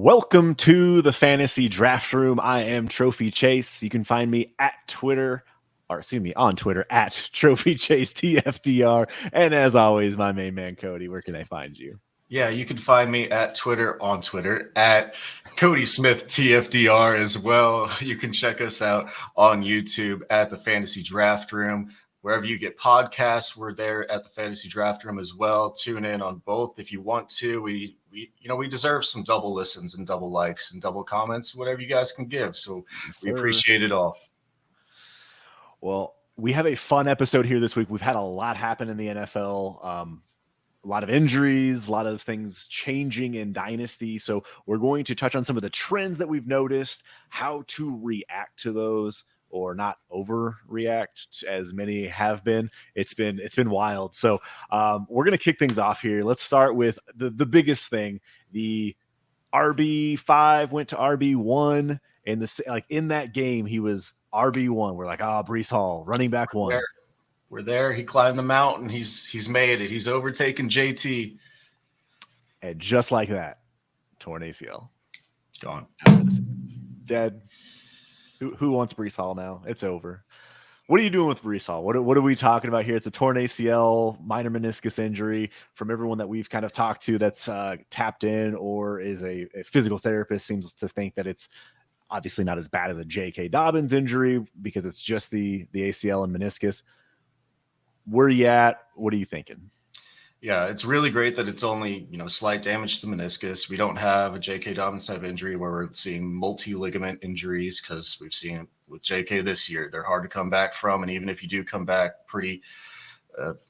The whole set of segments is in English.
Welcome to the Fantasy Draft Room. I am Trophy Chase. You can find me on Twitter at Trophy Chase TFDR. And as always, my main man Cody. Where can I find you? Yeah, you can find me at Twitter at Cody Smith TFDR as well. You can check us out on YouTube at the Fantasy Draft Room. Wherever you get podcasts, we're there at the Fantasy Draft Room as well. Tune in on both if you want to. We deserve some double listens and double likes and double comments, whatever you guys can give. So we appreciate it all. Well, we have a fun episode here this week. We've had a lot happen in the NFL. A lot of injuries, a lot of things changing in Dynasty. So we're going to touch on some of the trends that we've noticed, how to react to those or not overreact as many have been. It's been wild. So we're going to kick things off here. Let's start with the biggest thing. The RB5 went to RB1 and in that game, he was RB1. We're like, Breece Hall, running back one. We're there. He climbed the mountain. He's made it. He's overtaken JT. And just like that, torn ACL. Gone. Dead. Who wants Breece Hall now? It's over. What are you doing with Breece Hall? What are we talking about here? It's a torn ACL, minor meniscus injury. From everyone that we've kind of talked to that's tapped in or is a physical therapist seems to think that it's obviously not as bad as a J.K. Dobbins injury because it's just the ACL and meniscus. Where are you at? What are you thinking? Yeah, it's really great that it's only, slight damage to the meniscus. We don't have a J.K. Dobbins type injury where we're seeing multi-ligament injuries because we've seen it with J.K. this year. They're hard to come back from, and even if you do come back, pretty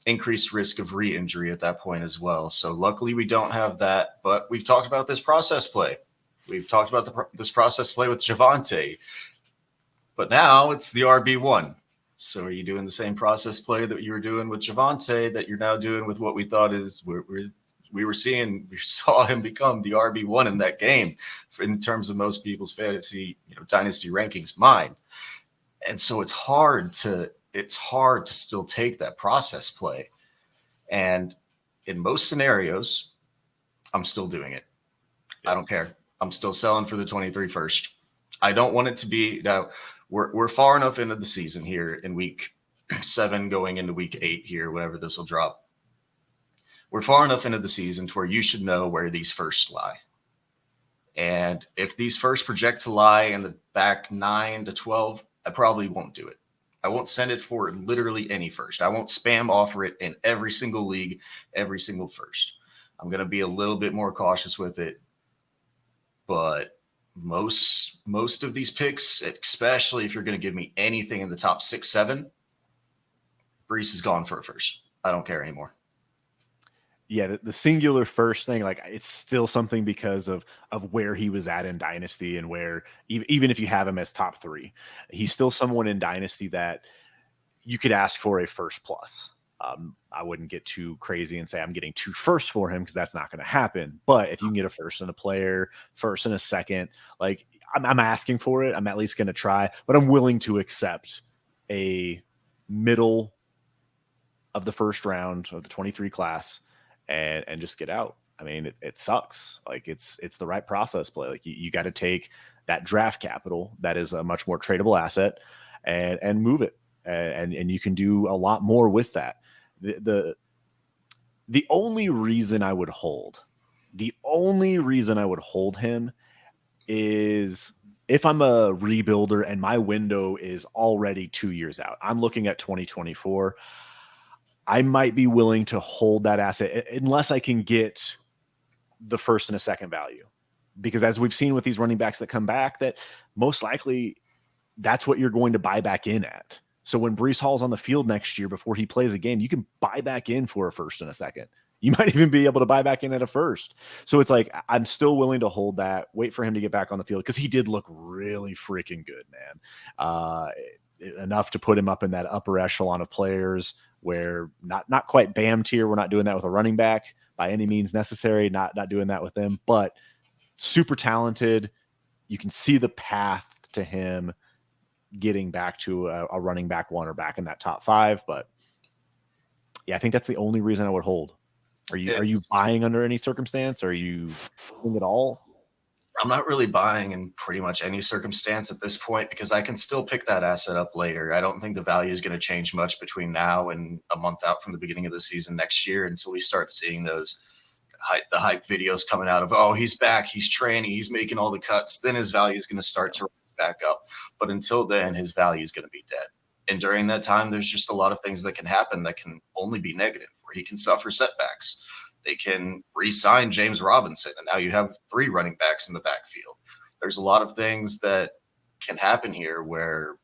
increased risk of re-injury at that point as well. So luckily we don't have that, but we've talked about this process play. We've talked about this process play with Javonte, but now it's the RB1. So are you doing the same process play that you were doing with Javonte that you're now doing with what we thought is we saw him become the RB1 in that game in terms of most people's fantasy, dynasty rankings mind. And so it's hard to still take that process play. And in most scenarios, I'm still doing it. I don't care. I'm still selling for the 23 first. I don't want it to be now. We're far enough into the season here in week 7 going into week 8 here, whenever this will drop. We're far enough into the season to where you should know where these firsts lie. And if these firsts project to lie in the back 9 to 12, I probably won't do it. I won't send it for literally any first. I won't spam offer it in every single league, every single first. I'm going to be a little bit more cautious with it. But most of these picks, especially if you're going to give me anything in the top 6, 7, Breece is gone for a first. I don't care anymore. Yeah, the singular first thing, it's still something because of where he was at in Dynasty and where even if you have him as top 3, he's still someone in Dynasty that you could ask for a first plus. I wouldn't get too crazy and say I'm getting 2 firsts for him because that's not going to happen. But if you can get a first and a player, first and a second, I'm asking for it. I'm at least going to try, but I'm willing to accept a middle of the first round of the 23 class and just get out. I mean, it sucks. It's the right process play. You got to take that draft capital that is a much more tradable asset and move it. And you can do a lot more with that. The only reason I would hold him is if I'm a rebuilder and my window is already 2 years out. I'm looking at 2024. I might be willing to hold that asset unless I can get the first and a second value. Because as we've seen with these running backs that come back, that most likely that's what you're going to buy back in at. So when Breece Hall's on the field next year before he plays a game, you can buy back in for a first and a second. You might even be able to buy back in at a first. So it's I'm still willing to hold that, wait for him to get back on the field because he did look really freaking good, man. Enough to put him up in that upper echelon of players where not quite BAM tier. We're not doing that with a running back by any means necessary. Not doing that with them, but super talented. You can see the path to him getting back to a running back 1 or back in that top 5. But yeah, I think that's the only reason I would hold. Are you buying under any circumstance? Are you doing it all? I'm not really buying in pretty much any circumstance at this point because I can still pick that asset up later. I don't think the value is going to change much between now and a month out from the beginning of the season next year until we start seeing the hype videos coming out of, oh, he's back, he's training, he's making all the cuts. Then his value is going to start to rise back up. But until then, his value is going to be dead. And during that time, there's just a lot of things that can happen that can only be negative, where he can suffer setbacks. They can re-sign James Robinson, and now you have 3 running backs in the backfield. There's a lot of things that can happen here where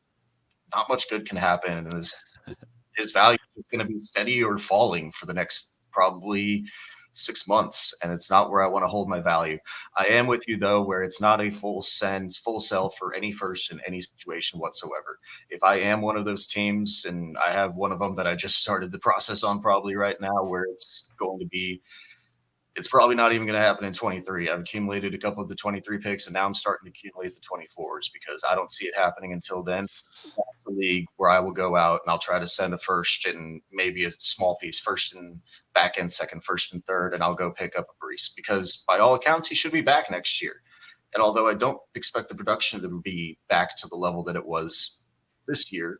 not much good can happen, and his value is going to be steady or falling for the next probably 6 months, and it's not where I want to hold my value. I am with you though, where it's not a full sell for any first in any situation whatsoever. If I am one of those teams, and I have one of them that I just started the process on probably right now, where it's probably not even going to happen in 23. I've accumulated a couple of the 23 picks, and now I'm starting to accumulate the 24s because I don't see it happening until then. That's the league where I will go out and I'll try to send a first and maybe a small piece, first and back end, second, first and third, and I'll go pick up a Brees because by all accounts, he should be back next year. And although I don't expect the production to be back to the level that it was next year,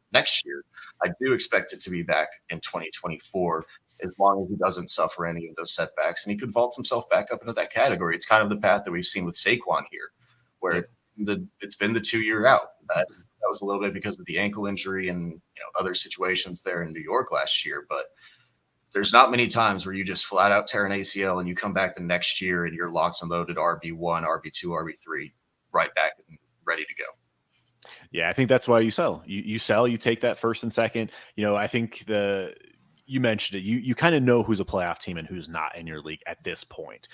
I do expect it to be back in 2024 as long as he doesn't suffer any of those setbacks, and he could vault himself back up into that category. It's kind of the path that we've seen with Saquon here, where it's been the 2-year out. That was a little bit because of the ankle injury and other situations there in New York last year. But there's not many times where you just flat out tear an ACL and you come back the next year and you're locked and loaded RB1, RB2, RB3, right back and ready to go. Yeah, I think that's why you sell. You sell, you take that first and second. I think you mentioned it. You kind of know who's a playoff team and who's not in your league at this point.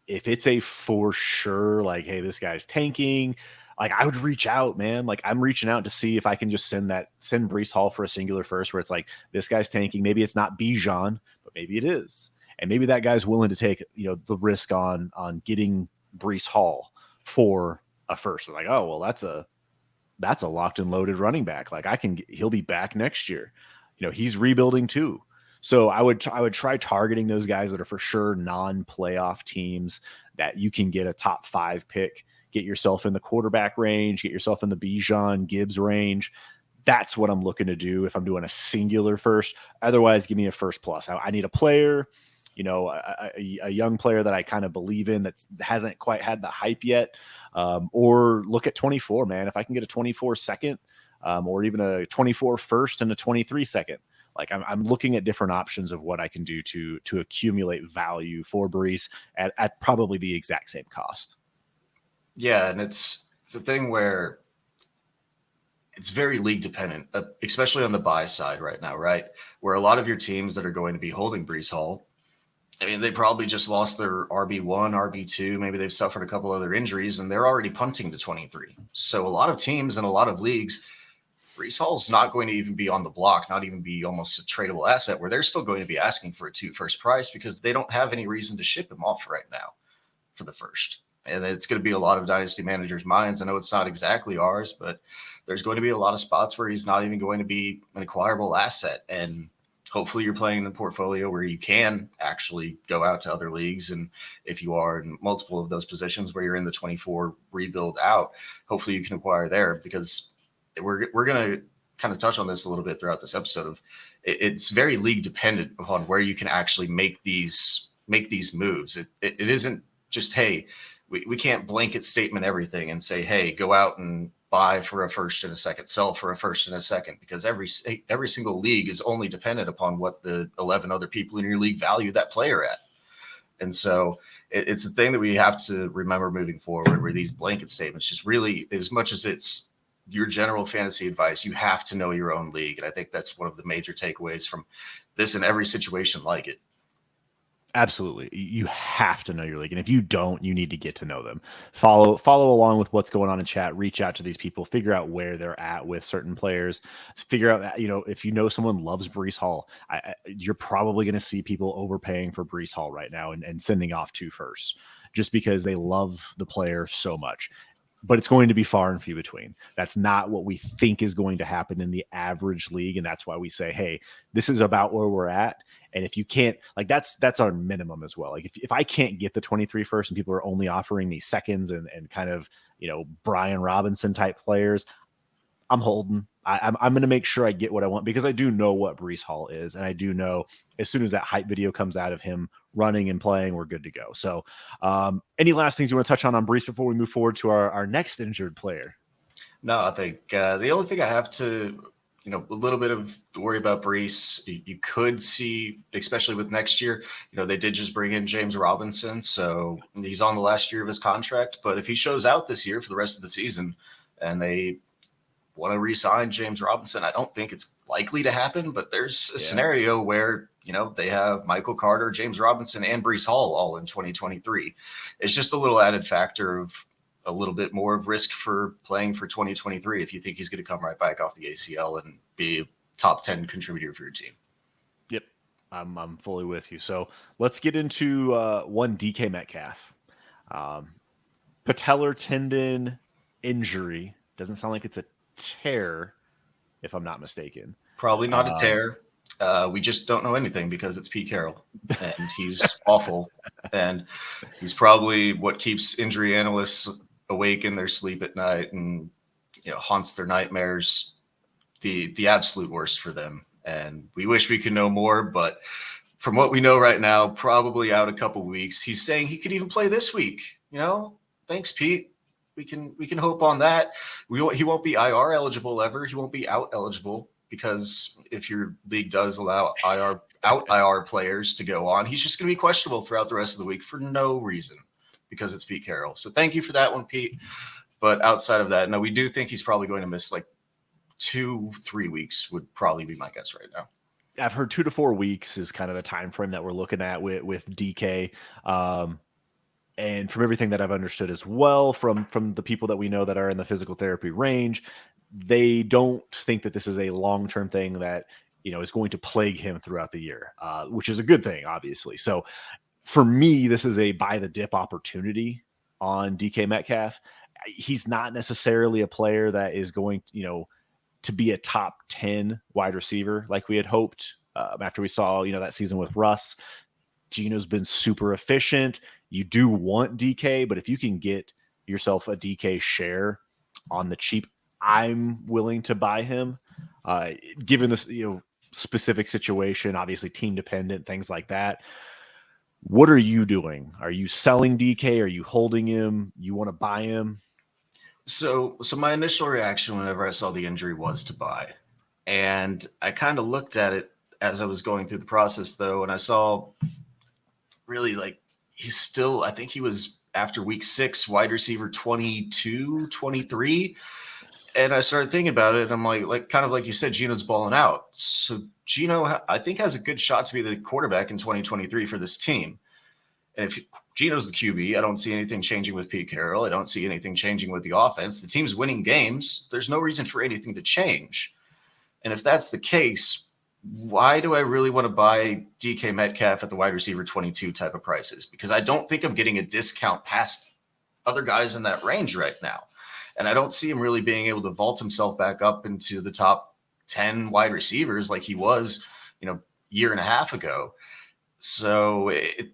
If it's a for sure, like, hey, this guy's tanking, like I would reach out, man. Like I'm reaching out to see if I can just send Breece Hall for a singular first where it's like, this guy's tanking. Maybe it's not Bijan, but maybe it is. And maybe that guy's willing to take, the risk on getting Breece Hall for a first. They're like, oh, well, that's a locked and loaded running back. Like he'll be back next year. He's rebuilding too. So I would try targeting those guys that are for sure non-playoff teams that you can get a top 5 pick, get yourself in the quarterback range, get yourself in the Bijan Gibbs range. That's what I'm looking to do if I'm doing a singular first. Otherwise, give me a first plus. I need a player, a young player that I kind of believe in that hasn't quite had the hype yet. Or look at 24, man. If I can get a 24 second, or even a 24 first and a 23 second. Like I'm looking at different options of what I can do to accumulate value for Breece at probably the exact same cost. Yeah, and it's a thing where it's very league dependent, especially on the buy side right now, right? Where a lot of your teams that are going to be holding Breece Hall, I mean, they probably just lost their RB1, RB2. Maybe they've suffered a couple other injuries, and they're already punting to 23. So a lot of teams and a lot of leagues, Breece Hall's not going to even be on the block, not even be almost a tradable asset, where they're still going to be asking for a 2 first price because they don't have any reason to ship him off right now for the first. And it's going to be a lot of dynasty managers' minds. I know it's not exactly ours, but there's going to be a lot of spots where he's not even going to be an acquirable asset. And hopefully you're playing in a portfolio where you can actually go out to other leagues. And if you are in multiple of those positions where you're in the 24 rebuild out, hopefully you can acquire there, because we're going to kind of touch on this a little bit throughout this episode of it's very league dependent upon where you can actually make these moves. It isn't just, hey, we can't blanket statement everything and say, hey, go out and buy for a first and a second, sell for a first and a second, because every single league is only dependent upon what the 11 other people in your league value that player at. And so it's a thing that we have to remember moving forward, where these blanket statements just really, as much as it's your general fantasy advice, you have to know your own league. And I think that's one of the major takeaways from this and every situation like it. Absolutely. You have to know your league. And if you don't, you need to get to know them. Follow along with what's going on in chat, reach out to these people, figure out where they're at with certain players, figure out, if someone loves Breece Hall, you're probably going to see people overpaying for Breece Hall right now and sending off 2 firsts just because they love the player so much. But it's going to be far and few between. That's not what we think is going to happen in the average league. And that's why we say, hey, this is about where we're at. And if you can't, like, that's our minimum as well. Like if I can't get the 23 first and people are only offering me seconds and kind of, Brian Robinson type players, I'm holding. I'm going to make sure I get what I want, because I do know what Breece Hall is. And I do know as soon as that hype video comes out of him running and playing, we're good to go. So any last things you want to touch on Breece before we move forward to our next injured player? No, I think the only thing I have to, a little bit of worry about Breece, you could see, especially with next year, they did just bring in James Robinson. So he's on the last year of his contract. But if he shows out this year for the rest of the season and they want to re-sign James Robinson, I don't think it's likely to happen. But there's a scenario where, they have Michael Carter, James Robinson, and Breece Hall all in 2023. It's just a little added factor of a little bit more of risk for playing for 2023 if you think he's going to come right back off the ACL and be a top 10 contributor for your team. Yep, I'm fully with you. So let's get into one DK Metcalf. Patellar tendon injury. Doesn't sound like it's a tear, if I'm not mistaken. Probably not a tear. We just don't know anything because it's Pete Carroll and he's awful. And he's probably what keeps injury analysts awake in their sleep at night and haunts their nightmares, the absolute worst for them. And we wish we could know more, but from what we know right now, probably out a couple weeks. He's saying he could even play this week. Thanks, Pete. We can hope on that. He won't be IR eligible ever. He won't be out eligible, because if your league does allow IR players to go on, he's just going to be questionable throughout the rest of the week for no reason, because it's Pete Carroll. So thank you for that one, Pete. But outside of that, no, we do think he's probably going to miss like 2-3 weeks would probably be my guess right now. I've heard 2 to 4 weeks is kind of the time frame that we're looking at with DK. And from everything that I've understood as well, from the people that we know that are in the physical therapy range, they don't think that this is a long-term thing that, is going to plague him throughout the year, which is a good thing, obviously. So for me, this is a buy the dip opportunity on DK Metcalf. He's not necessarily a player that is going, to be a top 10 wide receiver like we had hoped after we saw, that season with Russ. Gino's been super efficient. You do want DK, but if you can get yourself a DK share on the cheap, I'm willing to buy him. Given this, specific situation, obviously team dependent, things like that. What are you doing? Are you selling DK? Are you holding him? You want to buy him? So my initial reaction whenever I saw the injury was to buy. And I kind of looked at it as I was going through the process, though, and I saw really he's still, I think he was after week 6, wide receiver 22, 23. And I started thinking about it. And I'm like kind of like you said, Gino's balling out. So Gino, I think, has a good shot to be the quarterback in 2023 for this team. And if Gino's the QB, I don't see anything changing with Pete Carroll. I don't see anything changing with the offense. The team's winning games. There's no reason for anything to change. And if that's the case, why do I really want to buy DK Metcalf at the wide receiver 22 type of prices? Because I don't think I'm getting a discount past other guys in that range right now. And I don't see him really being able to vault himself back up into the top 10 wide receivers like he was, year and a half ago. So it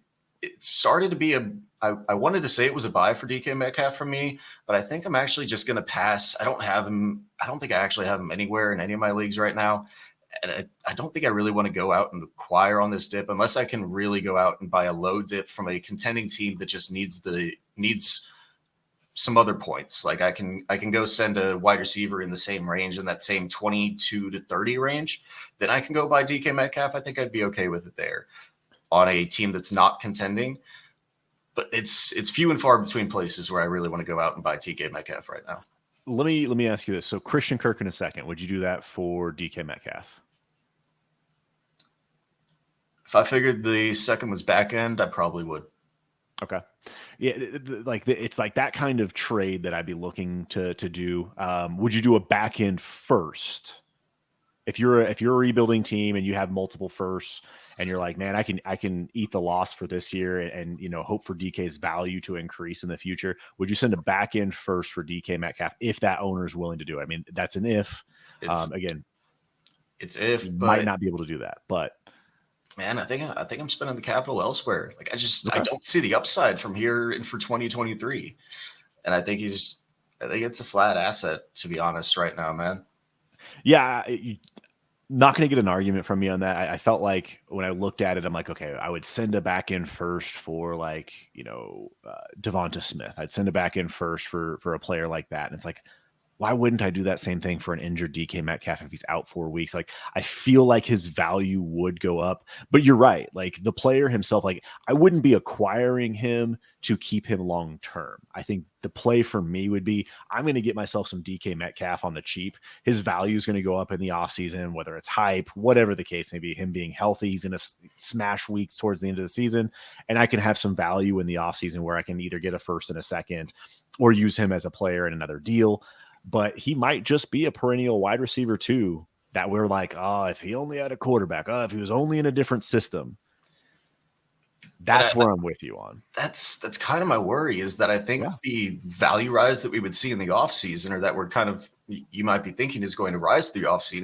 started to be I wanted to say it was a buy for DK Metcalf for me, but I think I'm actually just going to pass. I don't have him. I don't think I actually have him anywhere in any of my leagues right now. And I don't think I really want to go out and acquire on this dip unless I can really go out and buy a low dip from a contending team that just needs some other points. Like I can go send a wide receiver in the same range, in that same 22 to 30 range. Then I can go buy DK Metcalf. I think I'd be okay with it there on a team that's not contending. But it's few and far between places where I really want to go out and buy DK Metcalf right now. Let me ask you this. So Christian Kirk in a second, would you do that for DK Metcalf? If I figured the second was back end, I probably would. Okay. Yeah. It's like that kind of trade that I'd be looking to do. Would you do a back end first? If you're a rebuilding team and you have multiple firsts and you're like, man, I can eat the loss for this year and hope for DK's value to increase in the future, would you send a back end first for DK Metcalf if that owner is willing to do it? I mean, that's an if. Again, it's if, but might not be able to do that, but Man, I think I'm spending the capital elsewhere. Like I Okay. don't see the upside from here and for 2023. And I think it's a flat asset, to be honest, right now, man. Yeah, not going to get an argument from me on that. I felt like when I looked at it, I'm like, okay, I would send it back in first for like, Devonta Smith. I'd send it back in first for a player like that. And it's like, why wouldn't I do that same thing for an injured DK Metcalf if he's out 4 weeks? Like, I feel like his value would go up. But you're right. Like, the player himself, like, I wouldn't be acquiring him to keep him long term. I think the play for me would be I'm going to get myself some DK Metcalf on the cheap. His value is going to go up in the offseason, whether it's hype, whatever the case may be, him being healthy. He's in a smash weeks towards the end of the season. And I can have some value in the offseason where I can either get a first and a second or use him as a player in another deal. But he might just be a perennial wide receiver too, that we're like, oh, if he only had a quarterback, oh, if he was only in a different system. And That's where I'm with you on. that's kind of my worry, is that I think Yeah. the value rise that we would see in the offseason, or that we're kind of, you might be thinking is going to rise through the offseason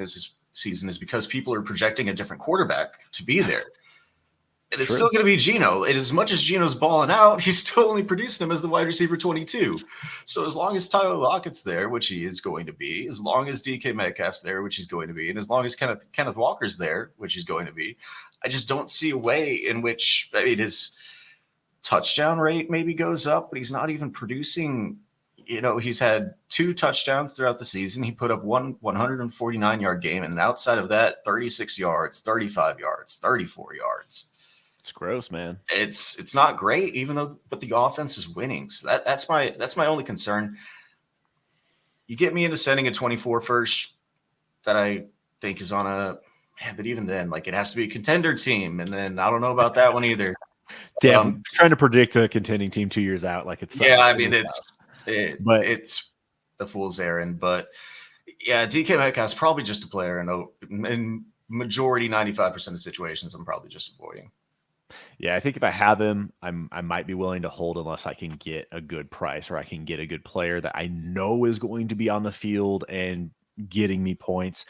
is because people are projecting a different quarterback to be there. And it's True. still going to be Geno. And as much as Geno's balling out, he's still only producing him as the wide receiver 22. So as long as Tyler Lockett's there, which he is going to be, as long as DK Metcalf's there, which he's going to be, and as long as Kenneth Walker's there, which he's going to be, I just don't see a way in which, I mean, his touchdown rate maybe goes up, but he's not even producing. He's had 2 touchdowns throughout the season. He put up one 149-yard game, and outside of that, 36 yards, 35 yards, 34 yards. It's gross, man. It's not great, but the offense is winning. So that's my only concern. You get me into sending a 24 first that I think is on a man, but even then, like, it has to be a contender team, and then I don't know about that one either. Damn, trying to predict a contending team 2 years out, like it's Yeah, I mean but it's a fool's errand, but yeah, DK Metcalf's probably just a player, in majority 95% of situations I'm probably just avoiding. yeah, I think if I have him, I might be willing to hold unless I can get a good price or I can get a good player that I know is going to be on the field and getting me points.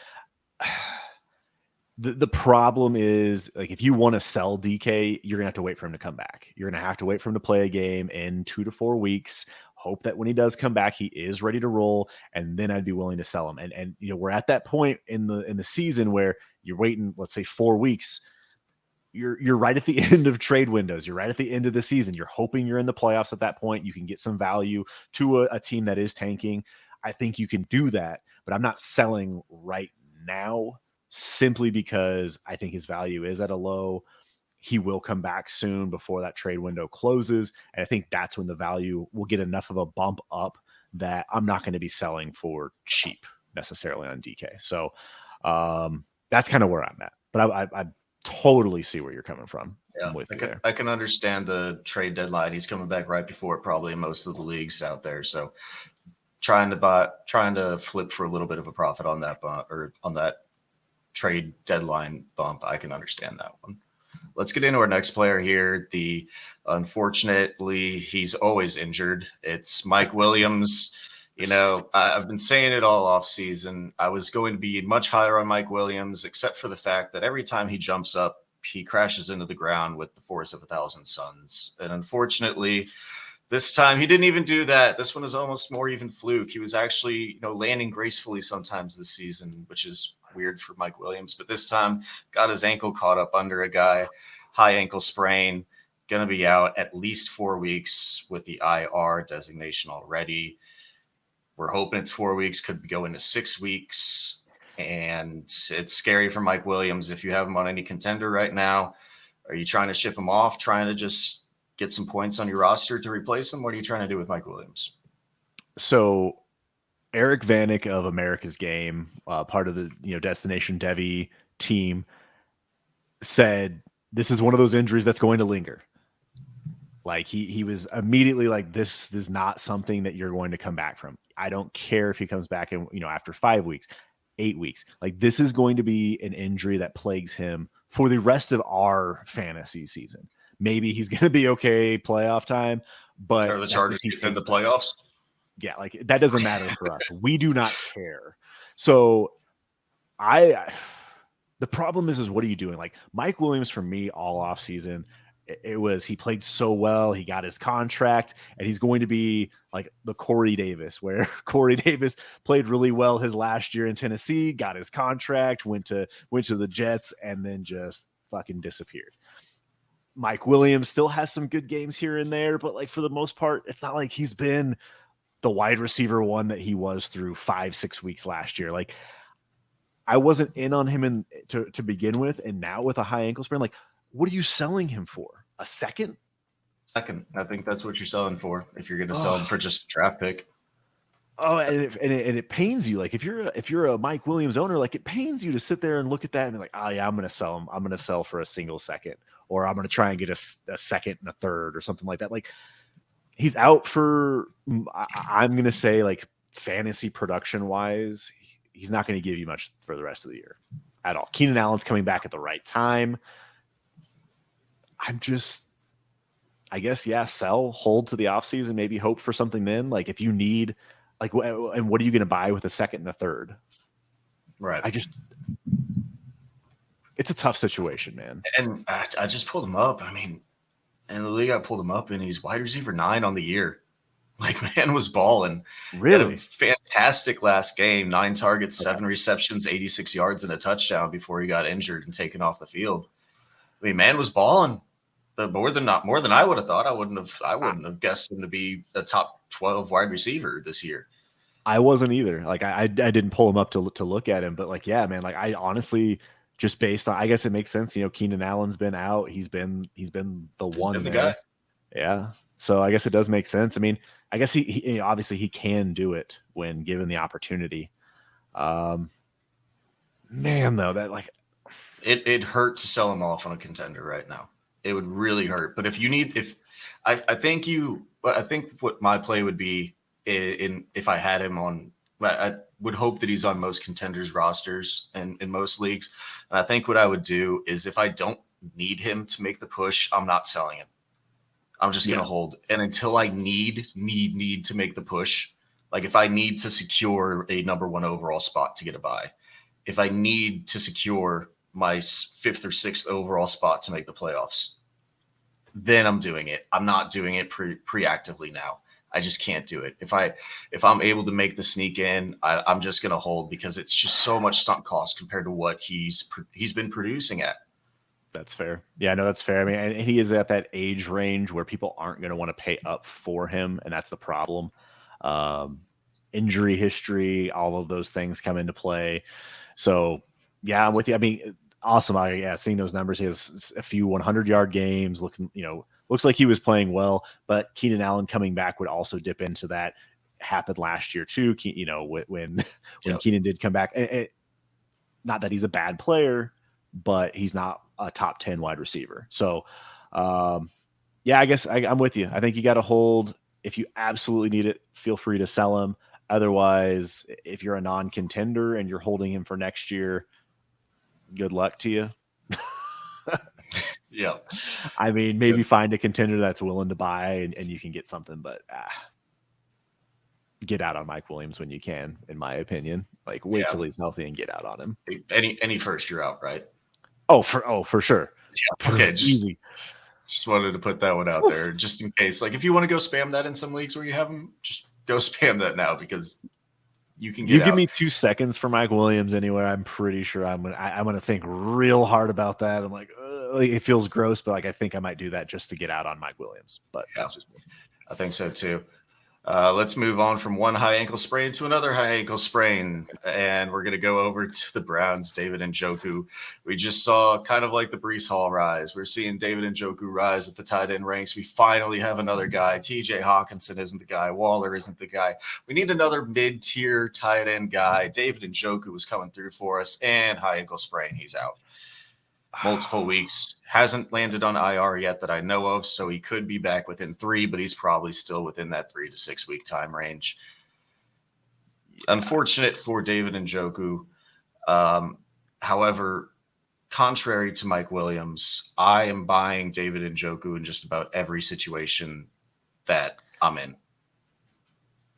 The problem is, like, if you want to sell DK, you're gonna have to wait for him to come back. You're gonna have to wait for him to play a game in 2 to 4 weeks. Hope that when he does come back, he is ready to roll, and then I'd be willing to sell him. And we're at that point in the season where you're waiting, let's say 4 weeks. You're right at the end of trade windows. You're right at the end of the season. You're hoping you're in the playoffs at that point. You can get some value to a team that is tanking. I think you can do that, but I'm not selling right now simply because I think his value is at a low. He will come back soon before that trade window closes. And I think that's when the value will get enough of a bump up that I'm not going to be selling for cheap necessarily on DK. So that's kind of where I'm at. But I totally see where you're coming from. Yeah, I'm with you there. I can understand the trade deadline. He's coming back right before it, probably in most of the leagues out there. So trying to flip for a little bit of a profit on that bump, or on that trade deadline bump, I can understand that one. Let's get into our next player here. Unfortunately, he's always injured. It's Mike Williams. I've been saying it all off season. I was going to be much higher on Mike Williams, except for the fact that every time he jumps up, he crashes into the ground with the force of 1,000 suns. And unfortunately, this time he didn't even do that. This one is almost more even fluke. He was actually, landing gracefully sometimes this season, which is weird for Mike Williams. But this time got his ankle caught up under a guy, high ankle sprain, going to be out at least 4 weeks with the IR designation already. We're hoping it's 4 weeks, could go into 6 weeks. And it's scary for Mike Williams. If you have him on any contender right now, are you trying to ship him off, trying to just get some points on your roster to replace him? What are you trying to do with Mike Williams? So Eric Vanek of America's Game, part of the Destination Devi team, said this is one of those injuries that's going to linger. Like he was immediately like, this is not something that you're going to come back from. I don't care if he comes back in, after 5 weeks, 8 weeks. Like, this is going to be an injury that plagues him for the rest of our fantasy season. Maybe he's going to be okay playoff time, but are the Chargers in the playoffs? Yeah, like, that doesn't matter for us. We do not care. So The problem is what are you doing? Like Mike Williams for me all off season, it was he played so well. He got his contract, and he's going to be like the Corey Davis, where Corey Davis played really well his last year in Tennessee, got his contract, went to the Jets, and then just fucking disappeared. Mike Williams still has some good games here and there, but like for the most part, it's not like he's been the wide receiver one that he was through 5-6 weeks last year. Like I wasn't in on him to begin with, and now with a high ankle sprain, like what are you selling him for? A second? Second, I think that's what you're selling for if you're going to sell him Oh, for just a draft pick. oh, and it pains you. Like if you're a Mike Williams owner, like it pains you to sit there and look at that and be like, oh yeah, I'm going to sell him. I'm going to sell for a single second, or I'm going to try and get a second and a third or something like that. Like he's out for. I'm going to say like fantasy production wise, he's not going to give you much for the rest of the year at all. Keenan Allen's coming back at the right time. I guess, yeah, sell, hold to the offseason, maybe hope for something then. Like if you need, like, and what are you going to buy with a second and a third? Right. It's a tough situation, man. And I just pulled him up. I mean, and the league I pulled him up, and he's wide receiver 9 on the year. Like, man was balling. Really? He had a fantastic last game, 9 targets, 7 receptions, 86 yards, and a touchdown before he got injured and taken off the field. I mean, man was balling. But more than I would have thought. I wouldn't have guessed him to be a top 12 wide receiver this year. I wasn't either. Like I didn't pull him up to look at him, but like, yeah, man, like I honestly just based on, I guess it makes sense. You know, Keenan Allen's been out. He's been the one there. Guy. Yeah. So I guess it does make sense. I mean, I guess he obviously he can do it when given the opportunity. Man, though, that like it hurt to sell him off on a contender right now. It would really hurt. But I think what my play would be if I had him on, I would hope that he's on most contenders rosters and in most leagues. And I think what I would do is if I don't need him to make the push, I'm not selling him. I'm just going to hold. And until I need to make the push, like if I need to secure a number 1 overall spot to get a bye, if I need to secure my 5th or 6th overall spot to make the playoffs, then I'm doing it. I'm not doing it pre-actively now. I just can't do it. If I'm able to make the sneak in, I'm just going to hold because it's just so much sunk cost compared to what he's been producing at. That's fair. Yeah, no, that's fair. I mean, and he is at that age range where people aren't going to want to pay up for him, and that's the problem. Injury history, all of those things come into play. So, yeah, I'm with you. I mean, awesome. Seeing those numbers, he has a few 100-yard games. Looks like he was playing well. But Keenan Allen coming back would also dip into that. Happened last year too. When Keenan did come back. Not that he's a bad player, but he's not a top 10 wide receiver. So, I guess I'm with you. I think you got to hold. If you absolutely need it, feel free to sell him. Otherwise, if you're a non-contender and you're holding him for next year, good luck to you. Yeah. I mean, maybe find a contender that's willing to buy and you can get something, but get out on Mike Williams when you can, in my opinion. Like wait till he's healthy and get out on him. Any first you're out, right? Oh, for sure. Yeah. Okay. Easy. Just wanted to put that one out there just in case. Like if you want to go spam that in some leagues where you have them, just go spam that now because you can get You give me 2 seconds for Mike Williams anywhere. I'm pretty sure I'm gonna think real hard about that. I'm like it feels gross, but like I think I might do that just to get out on Mike Williams. But that's just me. I think so too. Let's move on from one high ankle sprain to another high ankle sprain. And we're going to go over to the Browns, David Njoku. We just saw kind of like the Breece Hall rise. We're seeing David Njoku rise at the tight end ranks. We finally have another guy. TJ Hawkinson isn't the guy. Waller isn't the guy. We need another mid-tier tight end guy. David Njoku was coming through for us, and high ankle sprain. He's out. Multiple weeks, hasn't landed on IR yet that I know of, so he could be back within 3, but he's probably still within that 3 to 6 week time range. Unfortunate for David Njoku. However, contrary to Mike Williams, I am buying David Njoku in just about every situation that I'm in.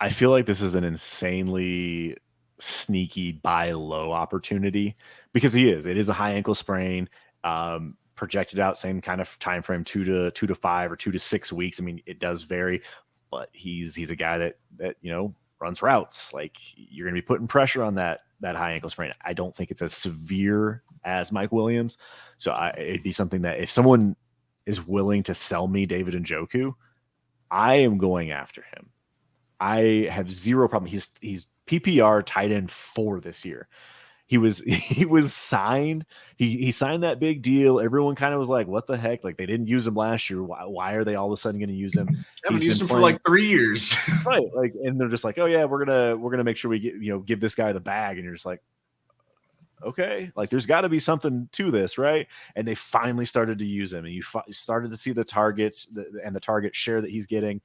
I feel like this is an insanely sneaky buy low opportunity because it is a high ankle sprain. Projected out same kind of time frame, 2 to 5 or 2 to 6 weeks. I mean, it does vary, but he's a guy that runs routes. Like, you're going to be putting pressure on that high ankle sprain. I don't think it's as severe as Mike Williams. So it'd be something that if someone is willing to sell me David Njoku, I am going after him. I have zero problem. He's PPR tight end 4 this year. He was signed. He signed that big deal. Everyone kind of was like, "What the heck?" Like, they didn't use him last year. Why are they all of a sudden going to use him? Haven't used him for like 3 years, right? Like, and they're just like, "Oh yeah, we're gonna make sure we give this guy the bag." And you're just like, "Okay, like there's got to be something to this, right?" And they finally started to use him, and you started to see the targets and the target share that he's getting.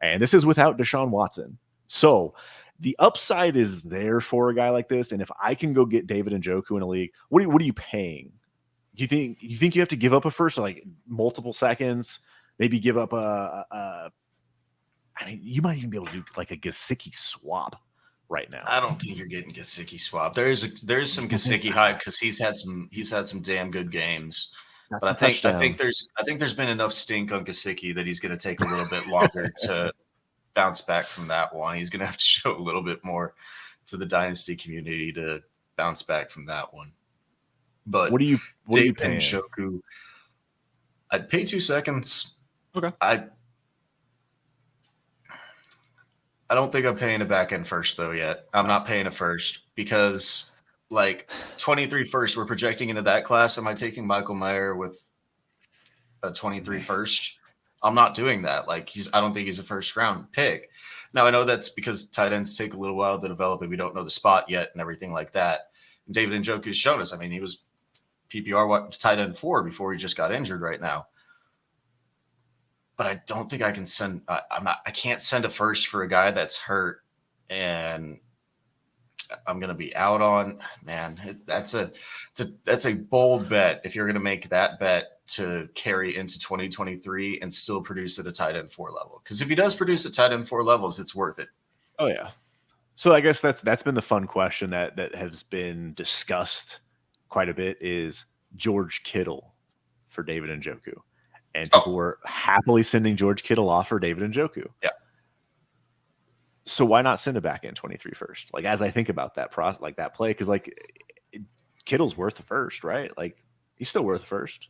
And this is without Deshaun Watson, so the upside is there for a guy like this. And if I can go get David Njoku in a league, what are you paying? Do you think you have to give up a first, like multiple seconds? Maybe give up I mean, you might even be able to do like a Gesicki swap right now. I don't think you're getting Gesicki swap. There's some Gesicki hype because he's had some damn good games. But I think there's been enough stink on Gesicki that he's going to take a little bit longer to bounce back from that one. He's going to have to show a little bit more to the Dynasty community to bounce back from that one. But what are you paying? Njoku, I'd pay 2 seconds. Okay. I don't think I'm paying a back end first though yet. I'm not paying a first because like 23 first, we're projecting into that class. Am I taking Michael Mayer with a 23 first? I'm not doing that. Like, I don't think he's a first round pick. Now, I know that's because tight ends take a little while to develop and we don't know the spot yet and everything like that. And David Njoku has shown us. I mean, he was PPR tight end 4 before he just got injured right now. But I don't think I can send. I can't send a first for a guy that's hurt, and I'm going to be out on. Man, that's a bold bet if you're going to make that bet to carry into 2023 and still produce at a tight end 4 level. Because if he does produce at tight end 4 levels, it's worth it. Oh yeah. So I guess that's been the fun question that has been discussed quite a bit is George Kittle for David Njoku. And people were happily sending George Kittle off for David Njoku. Yeah. So why not send a back end 23 first? Like, as I think about that that play, because like Kittle's worth the first, right? Like, he's still worth the first.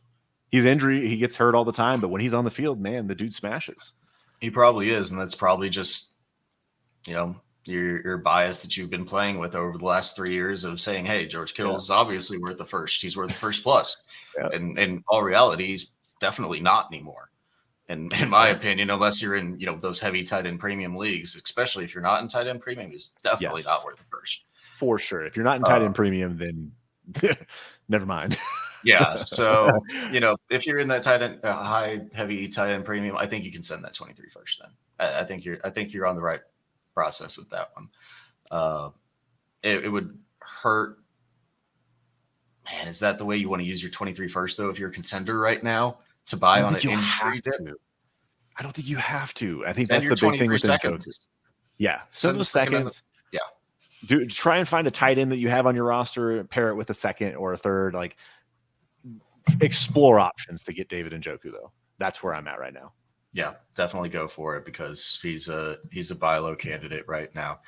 He's injury, he gets hurt all the time, but when he's on the field, man, the dude smashes. He probably is, and that's probably just your bias that you've been playing with over the last 3 years of saying, hey, George Kittle is obviously worth the first. He's worth the first plus. Yeah. And in all reality, he's definitely not anymore. And in my opinion, unless you're in, those heavy tight end premium leagues, especially if you're not in tight end premium, he's definitely not worth the first. For sure. If you're not in tight end premium, then never mind. Yeah. So, if you're in that tight end, heavy tight end premium, I think you can send that 23 first then. I think you're on the right process with that one. It would hurt. Man, is that the way you want to use your 23 first though? If you're a contender right now to buy on an injury dip? I don't think you have to. I think that's the big thing with Njoku. Yeah, send those seconds. Yeah, do try and find a tight end that you have on your roster, pair it with a second or a third. Like, explore options to get David Njoku though. That's where I'm at right now. Yeah, definitely go for it because he's a buy low candidate right now.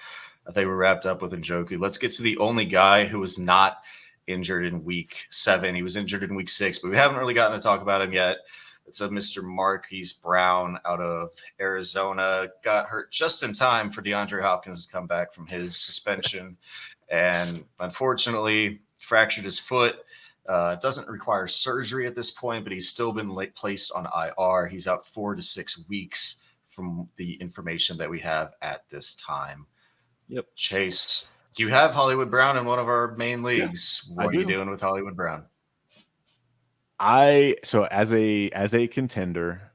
I think we're wrapped up with Njoku. Let's get to the only guy who was not injured in week 7. He was injured in week 6, but we haven't really gotten to talk about him yet. It's a Mr. Marquise Brown out of Arizona. Got hurt just in time for DeAndre Hopkins to come back from his suspension. And unfortunately, fractured his foot. Doesn't require surgery at this point, but he's still been placed on IR. He's out 4 to 6 weeks from the information that we have at this time. Yep. Chase, do you have Hollywood Brown in one of our main leagues? Yeah, what are you doing with Hollywood Brown? So as a contender,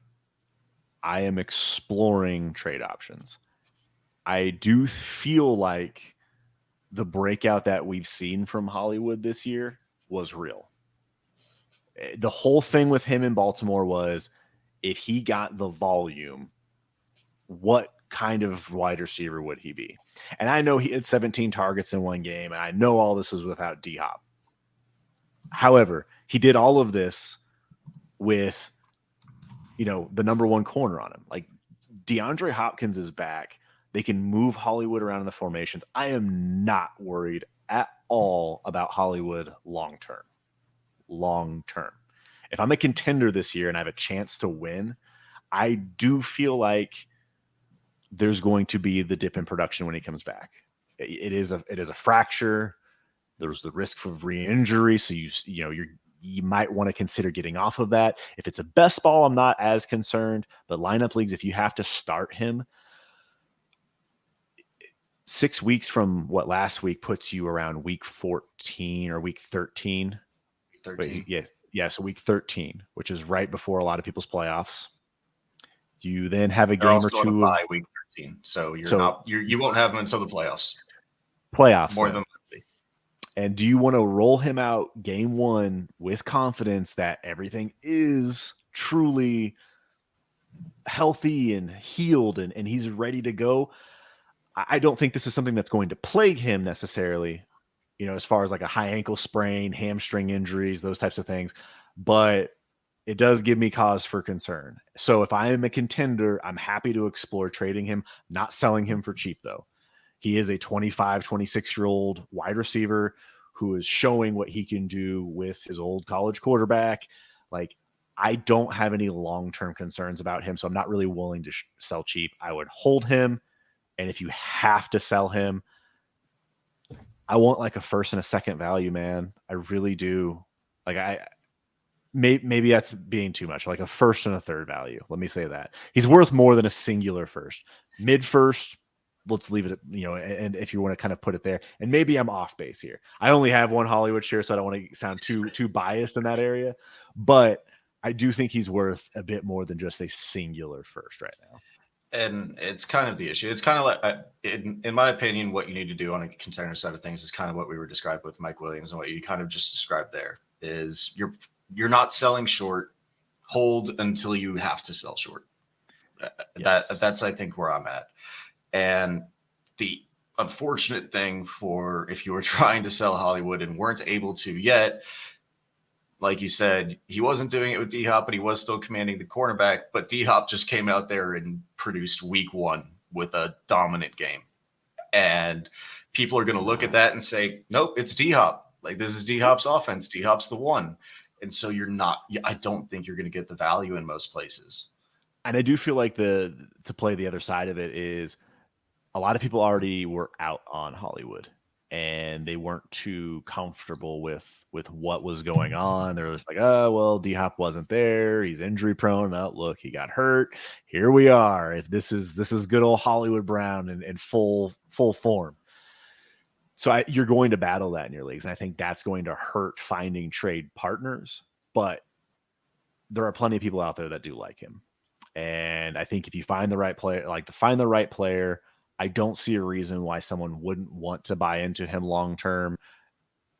I am exploring trade options. I do feel like the breakout that we've seen from Hollywood this year was real. The whole thing with him in Baltimore was if he got the volume, what kind of wide receiver would he be? And I know he had 17 targets in one game, and I know all this was without D-Hop. However, he did all of this with, the number one corner on him. Like, DeAndre Hopkins is back. They can move Hollywood around in the formations. I am not worried at all about Hollywood long term. Long term. If I'm a contender this year and I have a chance to win, I do feel like there's going to be the dip in production when he comes back. It is a fracture. There's the risk of re-injury, so you might want to consider getting off of that. If it's a best ball, I'm not as concerned. But lineup leagues, if you have to start him, 6 weeks from what last week puts you around week 14 or week 13. 13. So week 13, which is right before a lot of people's playoffs. You then have a They're game or also two on a bye week 13, so you won't have him until the playoffs. Playoffs more then. than likely. And do you want to roll him out game one with confidence that everything is truly healthy and healed and he's ready to go? I don't think this is something that's going to plague him necessarily, as far as like a high ankle sprain, hamstring injuries, those types of things. But it does give me cause for concern. So if I am a contender, I'm happy to explore trading him, not selling him for cheap though. He is a 25, 26-year-old wide receiver who is showing what he can do with his old college quarterback. Like, I don't have any long-term concerns about him, so I'm not really willing to sell cheap. I would hold him, and if you have to sell him, I want like a first and a second value, man. I really do. Like, maybe that's being too much. Like a first and a third value. Let me say that. He's worth more than a singular first. Mid first, let's leave it at, and if you want to kind of put it there, and maybe I'm off base here. I only have one Hollywood share, so I don't want to sound too biased in that area, but I do think he's worth a bit more than just a singular first right now. And it's kind of the issue. It's kind of like, in my opinion, what you need to do on a contender side of things is kind of what we were described with Mike Williams, and what you kind of just described there is you're not selling short. Hold until you have to sell short. Yes. That's I think where I'm at. And the unfortunate thing for if you were trying to sell Hollywood and weren't able to yet, like you said, he wasn't doing it with D-Hop, but he was still commanding the cornerback. But D-Hop just came out there and produced week one with a dominant game. And people are going to look at that and say, nope, it's D-Hop. Like, this is D-Hop's offense. D-Hop's the one. And so I don't think you're going to get the value in most places. And I do feel like to play the other side of it is a lot of people already were out on Hollywood and they weren't too comfortable with what was going on. They're just like, oh, well, D-Hop wasn't there. He's injury prone. Oh, look, he got hurt. Here we are. If this is good old Hollywood Brown in full form. So you're going to battle that in your leagues. And I think that's going to hurt finding trade partners. But there are plenty of people out there that do like him. And I think if you find the right player, I don't see a reason why someone wouldn't want to buy into him long term,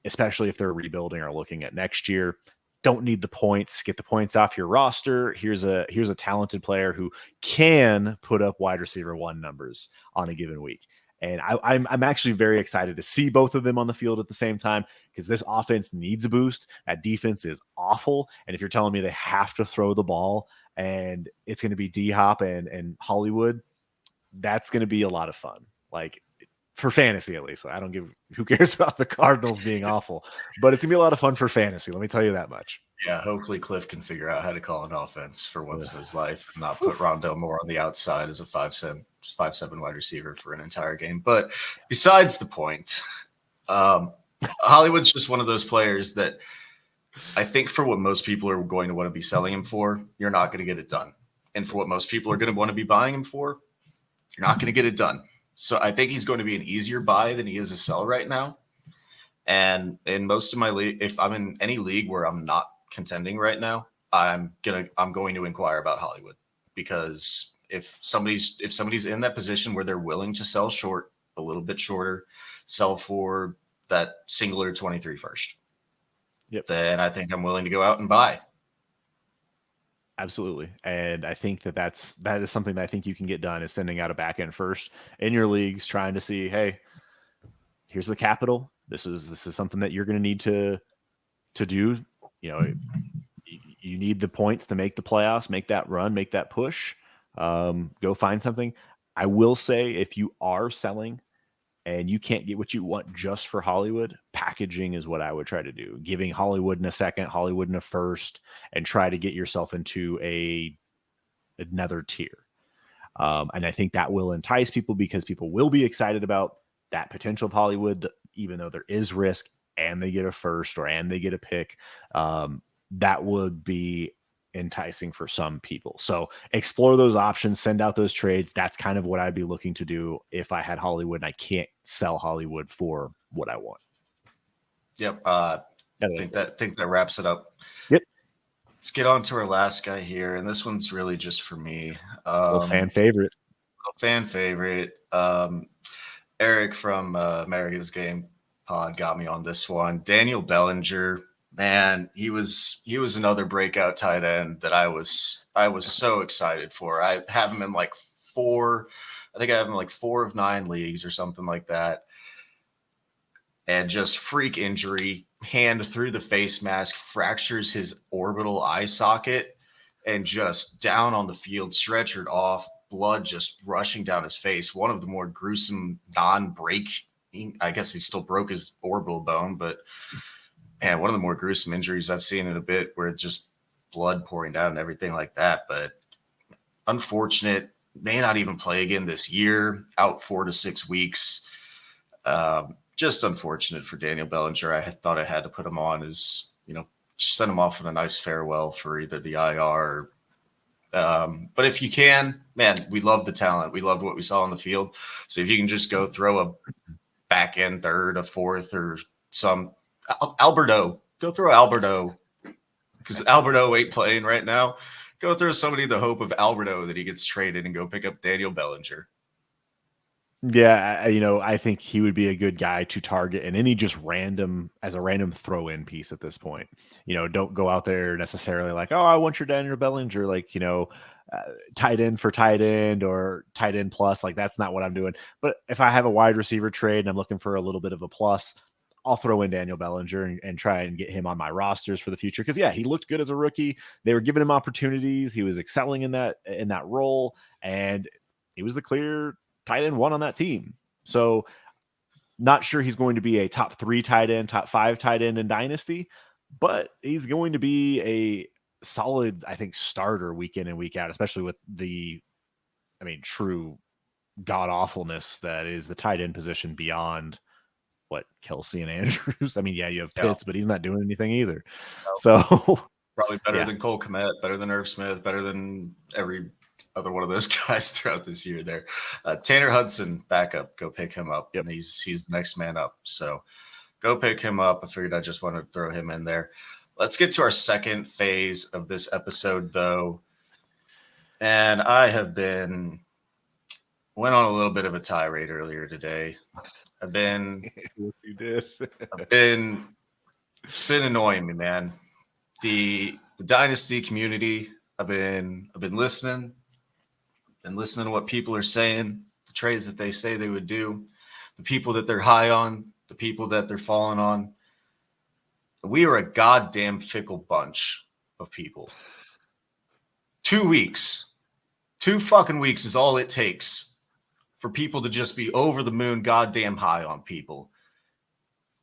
especially if they're rebuilding or looking at next year. Don't need the points. Get the points off your roster. Here's a talented player who can put up wide receiver one numbers on a given week. And I'm actually very excited to see both of them on the field at the same time, because this offense needs a boost. That defense is awful. And if you're telling me they have to throw the ball and it's going to be D-Hop and Hollywood, that's going to be a lot of fun. Like, for fantasy, at least. Who cares about the Cardinals being awful, but it's going to be a lot of fun for fantasy. Let me tell you that much. Yeah, hopefully Cliff can figure out how to call an offense for once in his life and not put Rondell Moore on the outside as a 5'7" wide receiver for an entire game. But besides the point, Hollywood's just one of those players that I think for what most people are going to want to be selling him for, you're not going to get it done. And for what most people are going to want to be buying him for, you're not going to get it done. So I think he's going to be an easier buy than he is a sell right now. And in most of my league, if I'm in any league where I'm not contending right now, I'm going to inquire about Hollywood, because if somebody's in that position where they're willing to sell short, a little bit shorter, sell for that singular 23 first, then I think I'm willing to go out and buy. Absolutely. And I think that is something that I think you can get done, is sending out a back end first in your leagues, trying to see, hey, here's the capital. This is something that you're going to need to do. You know, you need the points to make the playoffs, make that run, make that push. Go find something. I will say, if you are selling and you can't get what you want just for Hollywood, packaging is what I would try to do. Giving Hollywood in a second, Hollywood in a first, and try to get yourself into another tier. And I think that will entice people, because people will be excited about that potential of Hollywood, even though there is risk and they get a first and they get a pick. That would be enticing for some people. So explore those options, send out those trades. That's kind of what I'd be looking to do if I had Hollywood and I can't sell Hollywood for what I want. Yep. Think that wraps it up. Yep. Let's get on to our last guy here, and this one's really just for me. Fan favorite. Fan favorite. Eric from America's Game Pod got me on this one. Daniel Bellinger, man, he was another breakout tight end that I was so excited for. I have him in like 4 of 9 leagues or something like that. And just freak injury, hand through the face mask, fractures his orbital eye socket, and just down on the field, stretchered off, blood just rushing down his face. One of the more gruesome non-break, I guess he still broke his orbital bone, but man, one of the more gruesome injuries I've seen in a bit, where it's just blood pouring down and everything like that. But unfortunate, may not even play again this year, out 4 to 6 weeks. Just unfortunate for Daniel Bellinger. I thought I had to put him on as, send him off on a nice farewell for either the IR or, but if you can, man, we love the talent. We loved what we saw on the field. So if you can just go throw a back end third, a fourth, or some Alberto, go throw Alberto, because Alberto ain't playing right now. Go throw somebody the hope of Alberto that he gets traded, and go pick up Daniel Bellinger. Yeah, I think he would be a good guy to target in any just random throw-in piece at this point. Don't go out there necessarily like, oh, I want your Daniel Bellinger, like, tight end for tight end or tight end plus. Like, that's not what I'm doing. But if I have a wide receiver trade and I'm looking for a little bit of a plus, I'll throw in Daniel Bellinger and try and get him on my rosters for the future. Because he looked good as a rookie. They were giving him opportunities. He was excelling in that role, and he was the clear tight end 1 on that team. So not sure he's going to be a top 3 tight end, top 5 tight end in Dynasty, but he's going to be a solid, I think, starter week in and week out, especially with the, true god awfulness that is the tight end position beyond what Kelsey and Andrews. You have Pitts, but he's not doing anything either. No. So probably better than Cole Kmet, better than Irv Smith, better than every other one of those guys throughout this year there. Tanner Hudson, backup, go pick him up. Yep. He's the next man up. So go pick him up. I figured I just wanted to throw him in there. Let's get to our second phase of this episode, though. And I went on a little bit of a tirade earlier today. Yes, you did. It's been annoying me, man. The Dynasty community, I've been listening. And listening to what people are saying, the trades that they say they would do, the people that they're high on, the people that they're falling on. We are a goddamn fickle bunch of people. 2 weeks, 2 fucking weeks is all it takes for people to just be over the moon goddamn high on people.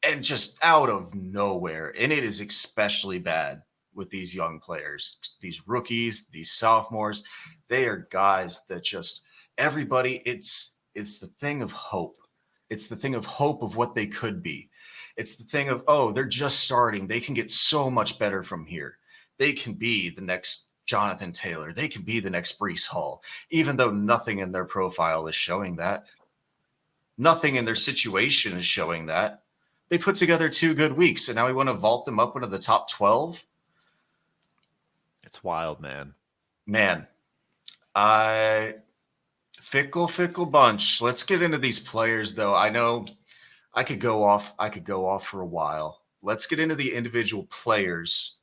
And just out of nowhere. And it is especially bad with these young players, these rookies, these sophomores. They are guys that just everybody, it's the thing of hope. It's the thing of hope of what they could be. It's the thing of, oh, they're just starting. They can get so much better from here. They can be the next Jonathan Taylor. They can be the next Breece Hall, even though nothing in their profile is showing that. Nothing in their situation is showing that. They put together 2 good weeks, and now we want to vault them up into the top 12. It's wild, man. Fickle bunch. Let's get into these players, though. I know I could go off for a while. Let's get into the individual players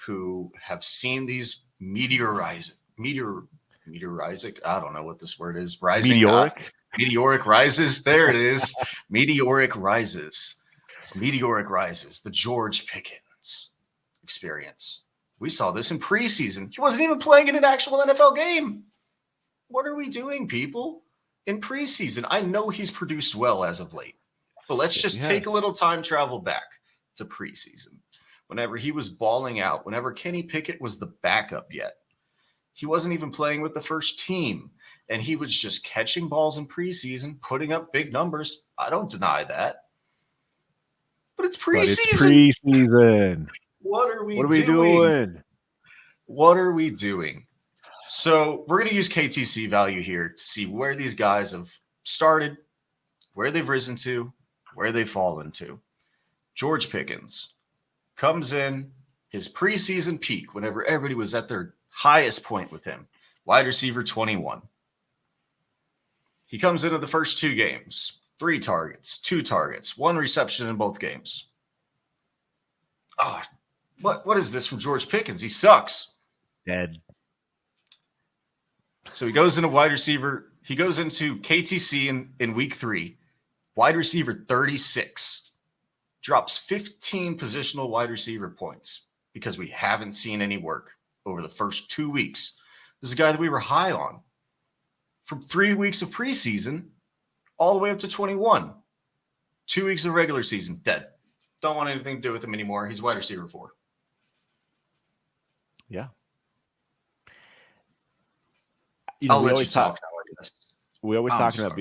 who have seen these meteorizing, meteorizing. I don't know what this word is. Rising. Meteoric. Meteoric rises. There it is. Meteoric rises. It's meteoric rises. The George Pickens experience. We saw this in preseason. He wasn't even playing in an actual NFL game. What are we doing, people? In preseason, I know he's produced well as of late, but let's just take a little time travel back to preseason. Whenever he was balling out, whenever Kenny Pickett was the backup yet, he wasn't even playing with the first team, and he was just catching balls in preseason, putting up big numbers. I don't deny that. But it's preseason. What are we doing? What are we doing? So we're going to use KTC value here to see where these guys have started, where they've risen to, where they've fallen to. George Pickens comes in his preseason peak whenever everybody was at their highest point with him, wide receiver 21. He comes into the first 2 games, 3 targets, 2 targets, 1 reception in both games. What is this from George Pickens? He sucks. Dead. So he goes into wide receiver. He goes into KTC in week 3, wide receiver 36. Drops 15 positional wide receiver points because we haven't seen any work over the first 2 weeks. This is a guy that we were high on from 3 weeks of preseason all the way up to 21. 2 weeks of regular season, dead. Don't want anything to do with him anymore. He's wide receiver 4. Yeah. I'll let you talk now, I guess. We always talking about,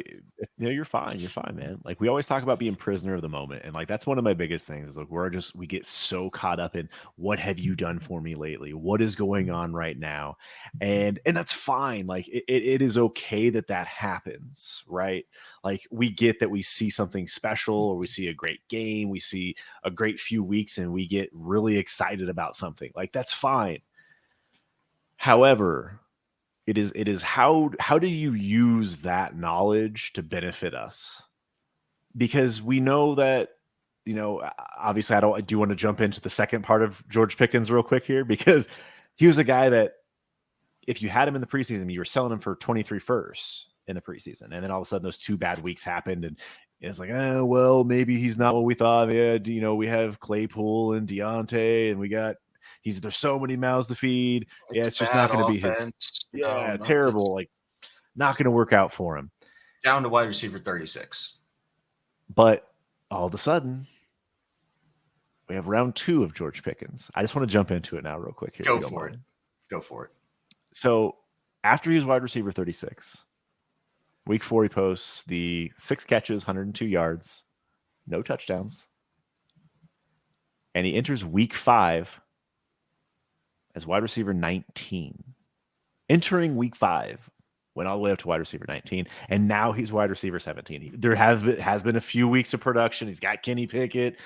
you're fine, man. Like we always talk about being prisoner of the moment, and like that's one of my biggest things. Is like we get so caught up in what have you done for me lately? What is going on right now? And that's fine. Like it is okay that happens, right? Like we get that we see something special, or we see a great game, we see a great few weeks, and we get really excited about something. Like that's fine. However, it is how do you use that knowledge to benefit us? Because we know that, obviously I do want to jump into the second part of George Pickens real quick here, because he was a guy that if you had him in the preseason, you were selling him for 23 firsts in the preseason. And then all of a sudden those 2 bad weeks happened, and it's like, oh, well, maybe he's not what we thought. Yeah, we have Claypool and Deontay, and we got there's so many mouths to feed. It's just not going to be his. Yeah, terrible. Like, not going to work out for him. Down to wide receiver 36. But all of a sudden, we have round 2 of George Pickens. I just want to jump into it now real quick here. Go for it. So after he was wide receiver 36, week 4, he posts the 6 catches, 102 yards, no touchdowns. And he enters week 5 as wide receiver 19. Entering week 5, went all the way up to wide receiver 19, and now he's wide receiver 17. There has been a few weeks of production. He's got Kenny Pickett,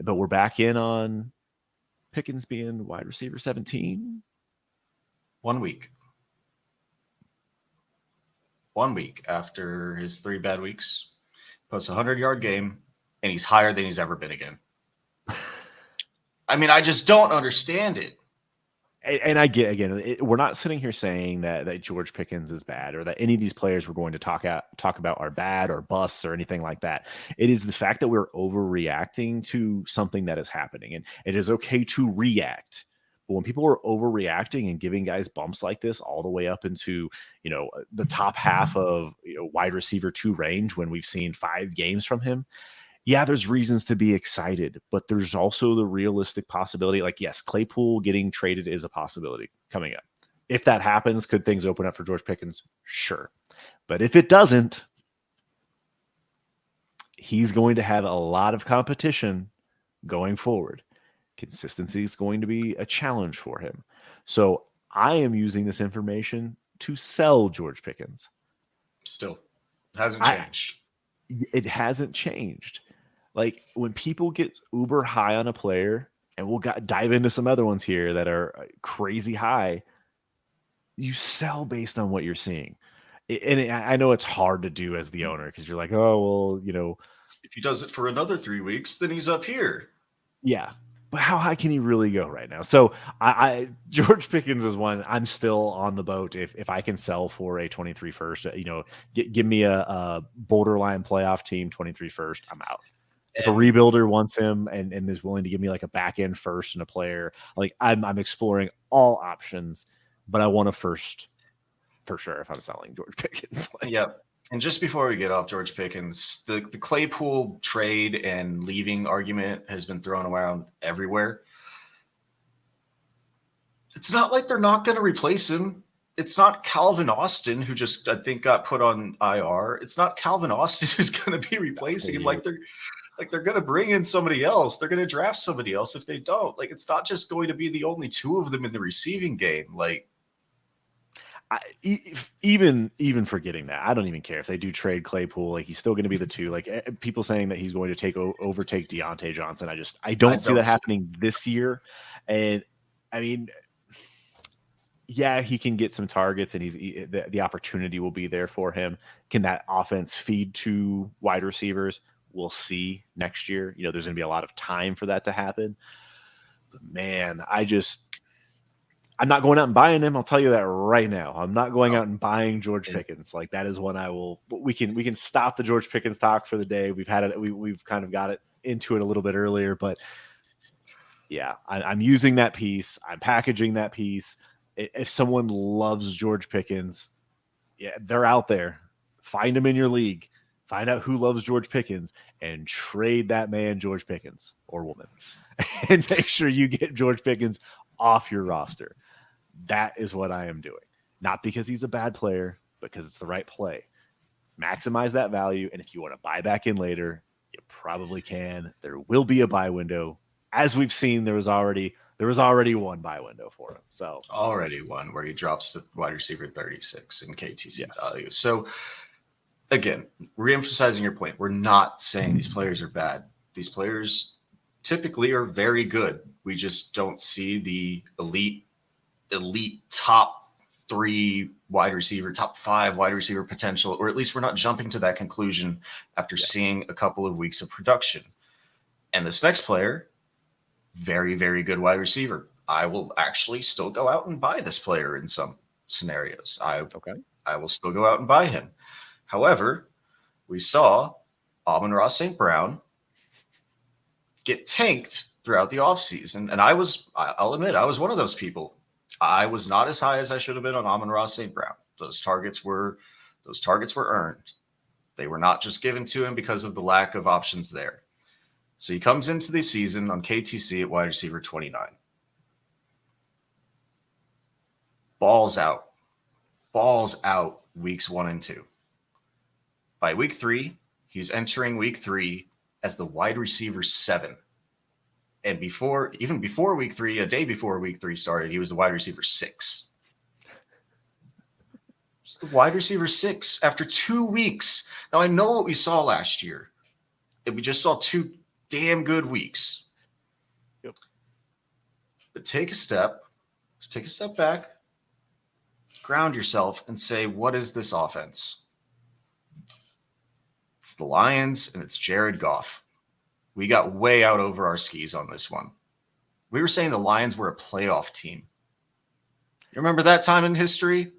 but we're back in on Pickens being wide receiver 17. 1 week. 1 week after his 3 bad weeks, posts a 100-yard game, and he's higher than he's ever been again. I mean, I just don't understand it. And I get, again, we're not sitting here saying that George Pickens is bad, or that any of these players we're going to talk about are bad or busts or anything like that. It is the fact that we're overreacting to something that is happening, and it is okay to react. But when people are overreacting and giving guys bumps like this all the way up into, the top half of wide receiver 2 range, when we've seen 5 games from him, yeah, there's reasons to be excited, but there's also the realistic possibility. Like, yes, Claypool getting traded is a possibility coming up. If that happens, could things open up for George Pickens? Sure. But if it doesn't, he's going to have a lot of competition going forward. Consistency is going to be a challenge for him. So I am using this information to sell George Pickens. Still hasn't changed. It hasn't changed. Like, when people get uber high on a player, and we'll dive into some other ones here that are crazy high, you sell based on what you're seeing. And I know it's hard to do as the owner, because you're like, oh, well, if he does it for another 3 weeks, then he's up here. Yeah. but how high can he really go right now? So I George Pickens is one I'm still on the boat. If I can sell for a 23 first, give me a borderline playoff team, 23 first, I'm out. If a And rebuilder wants him and is willing to give me like a back end first and a player, like I'm exploring all options, but I want a first for sure if I'm selling George Pickens. Yep. And just before we get off George Pickens, the Claypool trade and leaving argument has been thrown around everywhere. It's not like they're not going to replace him. It's not Calvin Austin, who just, I think, got put on IR. It's not Calvin Austin who's going to be replacing him. Like they're going to bring in somebody else. They're going to draft somebody else if they don't. Like, it's not just going to be the only two of them in the receiving game. Like, even forgetting that, I don't even care if they do trade Claypool. Like he's still going to be the two. Like people saying that he's going to overtake Deontay Johnson. I don't see that happening this year. And I mean, yeah, he can get some targets, and the opportunity will be there for him. Can that offense feed to wide receivers? We'll see next year. There's going to be a lot of time for that to happen. But man, I'm not going out and buying him. I'll tell you that right now. I'm not going out and buying George Pickens. Like that is one I will. We can stop the George Pickens talk for the day. We've had it. We've kind of got it into it a little bit earlier, but yeah, I'm using that piece. I'm packaging that piece. If someone loves George Pickens, yeah, they're out there. Find him in your league. Find out who loves George Pickens and trade that man George Pickens or woman, and make sure you get George Pickens off your roster. That is what I am doing. Not because he's a bad player, because it's the right play. Maximize that value, and if you want to buy back in later, you probably can. There will be a buy window. As we've seen, there was already one buy window for him. So already one where he drops the wide receiver 36 in KTC value. So again, reemphasizing your point, we're not saying these players are bad. These players typically are very good. We just don't see the elite top 3 wide receiver, top 5 wide receiver potential, or at least we're not jumping to that conclusion after seeing a couple of weeks of production. And this next player, very, very good wide receiver. I will actually still go out and buy this player in some scenarios. I will still go out and buy him. However, we saw Amon-Ra St. Brown get tanked throughout the offseason. And I'll admit, I was one of those people. I was not as high as I should have been on Amon-Ra St. Brown. Those targets were earned. They were not just given to him because of the lack of options there. So he comes into the season on KTC at wide receiver 29. Balls out weeks 1 and 2. By week 3, he's entering week 3 as the wide receiver 7. And even before week 3, a day before week 3 started, he was the wide receiver 6. Just the wide receiver 6 after 2 weeks. Now, I know what we saw last year. We just saw 2 damn good weeks. Yep. But take a step back, ground yourself, and say, what is this offense? It's the Lions, and it's Jared Goff. We got way out over our skis on this one. We were saying the Lions were a playoff team. You remember that time in history?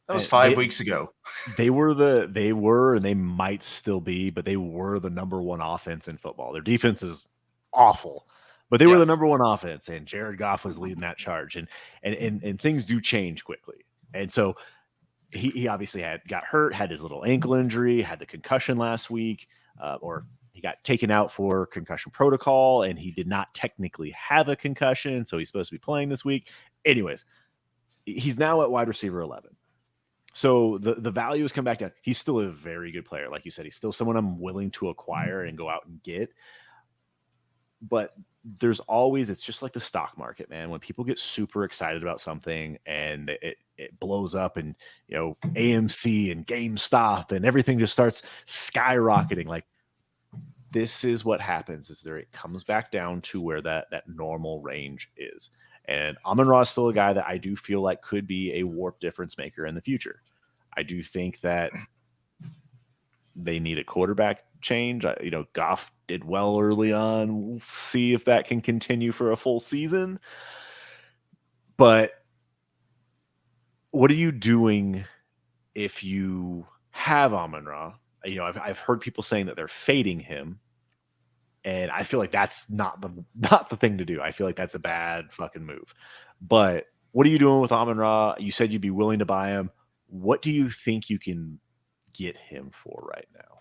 That was 5 weeks ago. They were, and they might still be, but they were the number 1 offense in football. Their defense is awful, but they were the number 1 offense, and Jared Goff was leading that charge. And things do change quickly. And so he obviously got hurt, had his little ankle injury, had the concussion last week, or he got taken out for concussion protocol, and he did not technically have a concussion, so he's supposed to be playing this week. Anyways, he's now at wide receiver 11. So the value has come back down. He's still a very good player. Like you said, he's still someone I'm willing to acquire and go out and get. But there's always, it's just like the stock market, man. When people get super excited about something and it blows up, and AMC and GameStop and everything just starts skyrocketing. Like, this is what happens, is it comes back down to where that normal range is. And Amon-Ra is still a guy that I do feel like could be a warp difference maker in the future. I do think that They need a quarterback change. Goff did well early on. We'll see if that can continue for a full season. But what are you doing if you have Amon-Ra? I've heard people saying that they're fading him, and I feel like that's not the thing to do. I feel like that's a bad fucking move. But what are you doing with Amon-Ra? You said you'd be willing to buy him. What do you think you can get him for right now?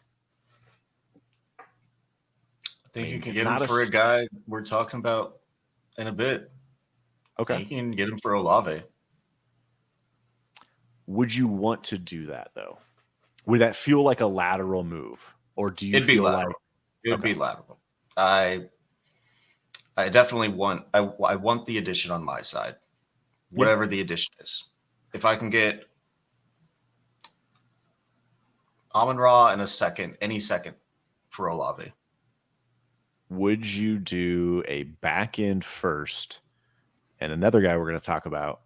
I think you can get him for a guy we're talking about in a bit. Okay. You can get him for Olave. Would you want to do that, though? Would that feel like a lateral move? Or do you feel like... It'd be lateral. I definitely want... I want the addition on my side. Whatever the addition is. If I can get Amon-Ra in any second for Olave. Would you do a back end first and another guy we're going to talk about,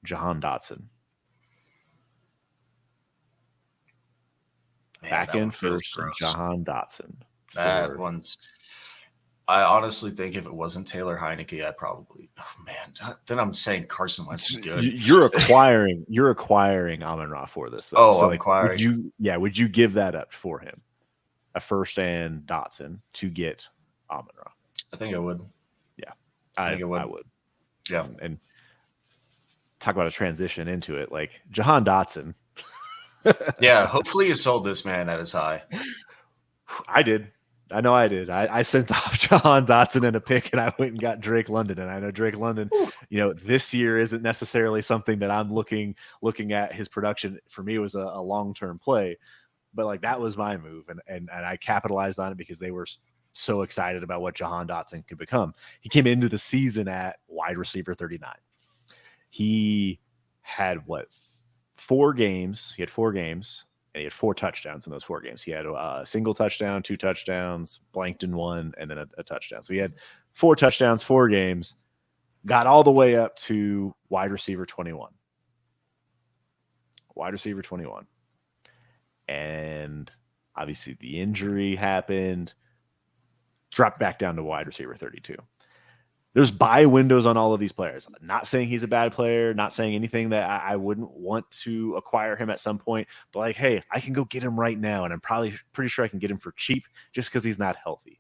Jahan Dotson? Back end first, Jahan Dotson. That one's... I honestly think if it wasn't Taylor Heineke, I probably... Oh, man. Then I'm saying Carson Wentz is good. You're acquiring Amon-Ra for this, though. Oh, so I'm acquiring. Would you give that up for him? A first and Dotson to get Amon-Ra? I think I would. Yeah. I would. Yeah. And talk about a transition into it. Like, Jahan Dotson. Yeah, hopefully you sold this man at his high. I did. I know I did. I sent off Jahan Dotson in a pick, and I went and got Drake London. And I know Drake London, this year isn't necessarily something that I'm looking at his production. For me, it was a long-term play. But, like, that was my move, and I capitalized on it because they were so excited about what Jahan Dotson could become. He came into the season at wide receiver 39. He had, 4 games. He had 4 games. And he had 4 touchdowns in those 4 games. He had a single touchdown, 2 touchdowns, blanked in 1, and then a touchdown. So he had 4 touchdowns, 4 games, got all the way up to wide receiver 21. Wide receiver 21. And obviously the injury happened, dropped back down to wide receiver 32. There's buy windows on all of these players. I'm not saying he's a bad player, not saying anything that I wouldn't want to acquire him at some point, but like, hey, I can go get him right now, and I'm probably pretty sure I can get him for cheap just because he's not healthy.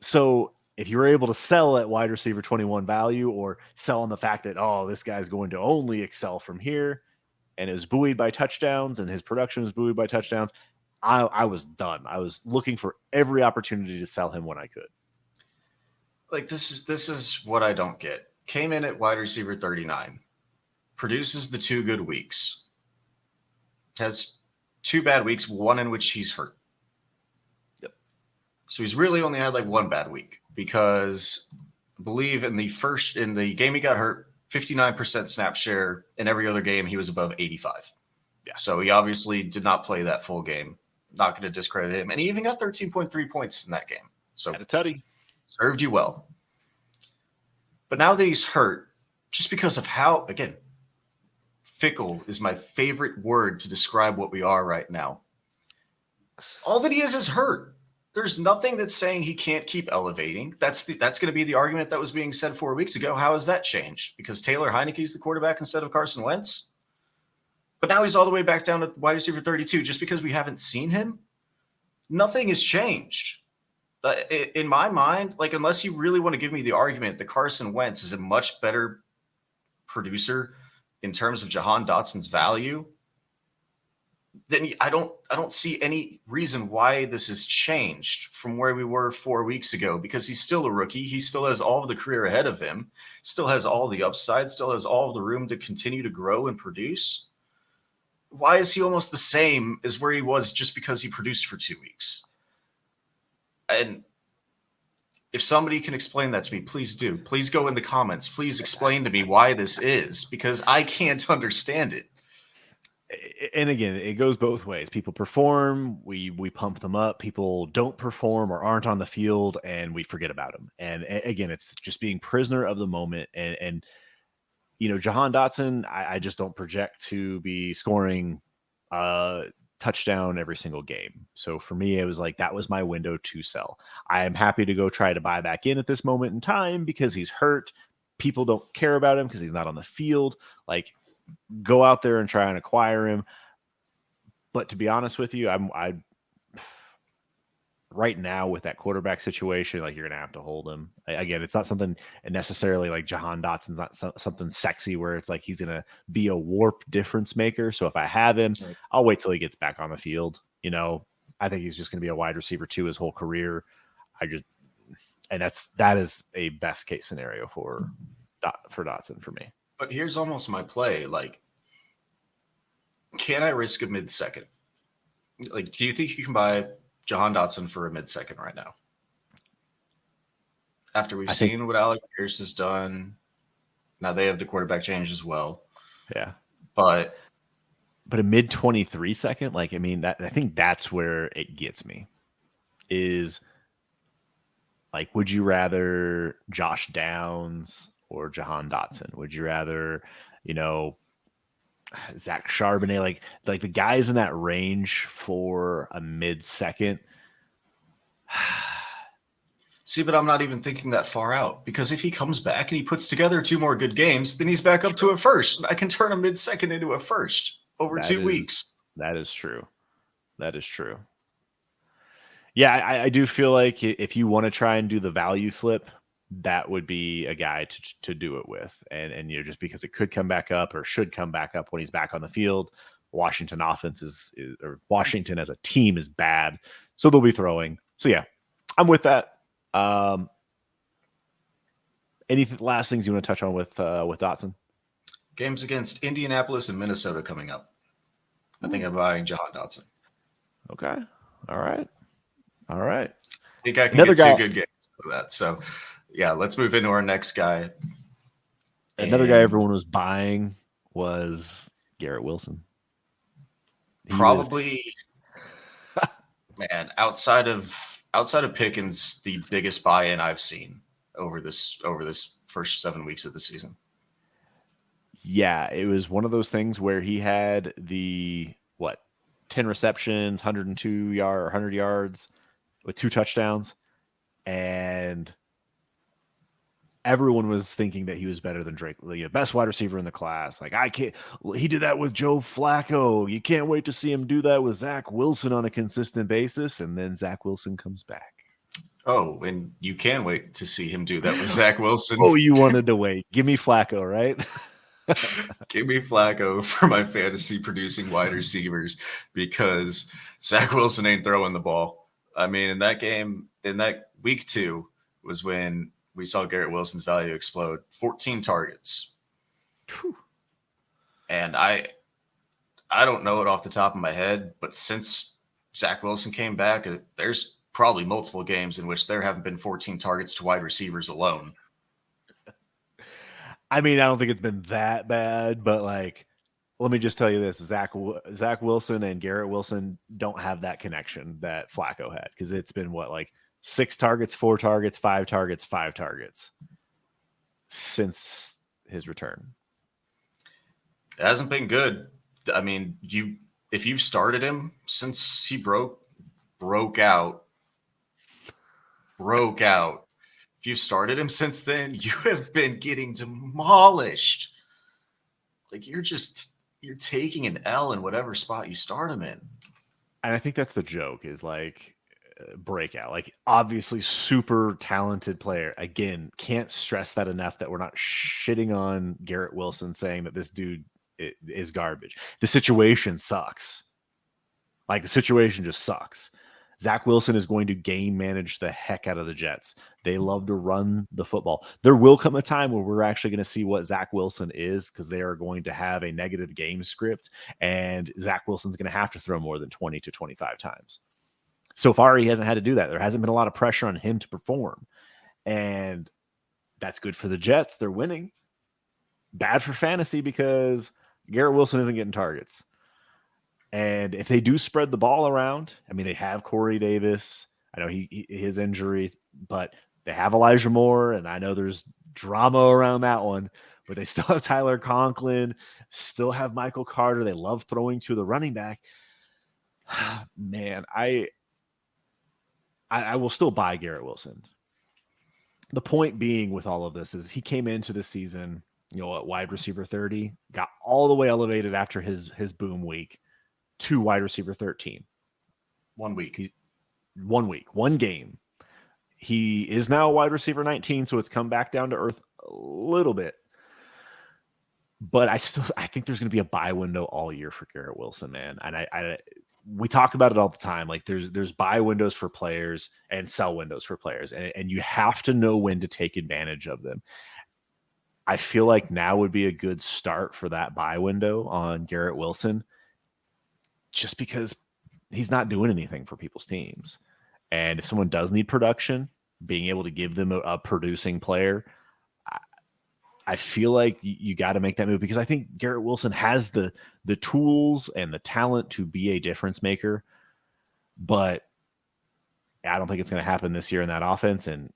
So if you were able to sell at wide receiver 21 value, or sell on the fact that, this guy's going to only excel from here, and it was buoyed by touchdowns, and his production was buoyed by touchdowns, I was done. I was looking for every opportunity to sell him when I could. Like, this is what I don't get. Came in at wide receiver 39, produces the 2 good weeks, has 2 bad weeks, one in which he's hurt. Yep. So he's really only had 1 bad week, because I believe in the game he got hurt, 59% snap share. In every other game, he was above 85. Yeah. So he obviously did not play that full game. Not going to discredit him. And he even got 13.3 points in that game. So had a tutty. Served you well. But now that he's hurt, just because of how, again, fickle is my favorite word to describe what we are right now. All that he is hurt. There's nothing that's saying he can't keep elevating. That's going to be the argument that was being said 4 weeks ago. How has that changed? Because Taylor Heineke is the quarterback instead of Carson Wentz? But now he's all the way back down to wide receiver 32 just because we haven't seen him? Nothing has changed. In my mind, unless you really want to give me the argument that Carson Wentz is a much better producer in terms of Jahan Dotson's value, then I don't see any reason why this has changed from where we were 4 weeks ago, because he's still a rookie. He still has all of the career ahead of him, still has all the upside, still has all of the room to continue to grow and produce. Why is he almost the same as where he was just because he produced for 2 weeks? And if somebody can explain that to me, please do. Please go in the comments. Please explain to me why this is, because I can't understand it. And again, it goes both ways. People perform, we pump them up. People don't perform or aren't on the field, and we forget about them. And again, it's just being prisoner of the moment. And Jahan Dotson, I just don't project to be scoring touchdown every single game. So for me, it was like that was my window to sell. I am happy to go try to buy back in at this moment in time because he's hurt. People don't care about him because he's not on the field. Like, go out there and try and acquire him. But to be honest with you, I right now with that quarterback situation, like, you're gonna have to hold him. Again, it's not something necessarily like Jahan Dotson's not something sexy where it's like he's gonna be a warp difference maker. So if I have him, I'll wait till he gets back on the field. I think he's just gonna be a wide receiver 2 his whole career. That is a best case scenario for Dotson for me. But here's almost my play. Like, can I risk a mid-second? Like, do you think you can buy Jahan Dotson for a mid-second right now? After we've seen what Alec Pierce has done. Now they have the quarterback change as well. Yeah. But a mid-23 second, like, I mean, I think that's where it gets me. Is like, would you rather Josh Downs or Jahan Dotson? Would you rather, Zach Charbonnet? Like the guys in that range for a mid-second. See, but I'm not even thinking that far out, because if he comes back and he puts together 2 more good games, then he's back up to a first. I can turn a mid-second into a first over 2 weeks. That is true. Yeah, I do feel like if you want to try and do the value flip, that would be a guy to do it with. And just because it could come back up or should come back up when he's back on the field. Washington offense or Washington as a team is bad, so they'll be throwing. So yeah, I'm with that. Any last things you want to touch on with Dotson? Games against Indianapolis and Minnesota coming up. I think I'm buying Jahan Dotson. Okay. All right. I think I can get 2 good games for that. So, yeah, let's move into our next guy. Another guy everyone was buying was Garrett Wilson. Man, outside of Pickens, the biggest buy-in I've seen over this first 7 weeks of the season. Yeah, it was one of those things where he had 10 receptions, 100 yards with 2 touchdowns, and everyone was thinking that he was better than Drake, the best wide receiver in the class. Like, he did that with Joe Flacco. You can't wait to see him do that with Zach Wilson on a consistent basis. And then Zach Wilson comes back. Oh, and you can wait to see him do that with Zach Wilson. Oh, you wanted to wait. Give me Flacco, right? Give me Flacco for my fantasy producing wide receivers, because Zach Wilson ain't throwing the ball. I mean, in that week 2 was when we saw Garrett Wilson's value explode. 14 targets. Whew. And I don't know it off the top of my head, but since Zach Wilson came back, there's probably multiple games in which there haven't been 14 targets to wide receivers alone. I mean, I don't think it's been that bad, but like, let me just tell you this: Zach Wilson and Garrett Wilson don't have that connection that Flacco had, because it's been 6 targets, 4 targets, 5 targets, 5 targets since his return. It hasn't been good. I mean, if you've started him since he broke out. If you've started him since then, you have been getting demolished. Like, you're taking an L in whatever spot you start him in. And I think that's the joke, is like, breakout. Like, obviously super talented player. Again, can't stress that enough, that we're not shitting on Garrett Wilson saying that this dude is garbage. The situation sucks. Like, the situation just sucks. Zach Wilson is going to game manage the heck out of the Jets. They love to run the football. There will come a time where we're actually going to see what Zach Wilson is, because they are going to have a negative game script, and Zach Wilson's going to have to throw more than 20 to 25 times. So far, he hasn't had to do that. There hasn't been a lot of pressure on him to perform, and that's good for the Jets. They're winning. Bad for fantasy, because Garrett Wilson isn't getting targets. And if they do spread the ball around, I mean, they have Corey Davis. I know his injury, but they have Elijah Moore, and I know there's drama around that one, but they still have Tyler Conklin, still have Michael Carter. They love throwing to the running back. Man, I will still buy Garrett Wilson. The point being with all of this is he came into the season, at wide receiver 30, got all the way elevated after his boom week to wide receiver 13. 1 week. 1 week, one game. He is now a wide receiver 19, so it's come back down to earth a little bit. But I think there's going to be a buy window all year for Garrett Wilson, man. And we talk about it all the time. Like there's buy windows for players and sell windows for players, and you have to know when to take advantage of them. I feel like now would be a good start for that buy window on Garrett Wilson, just because he's not doing anything for people's teams. And if someone does need production, being able to give them a producing player, I feel like you got to make that move, because I think Garrett Wilson has the tools and the talent to be a difference maker, but I don't think it's going to happen this year in that offense. And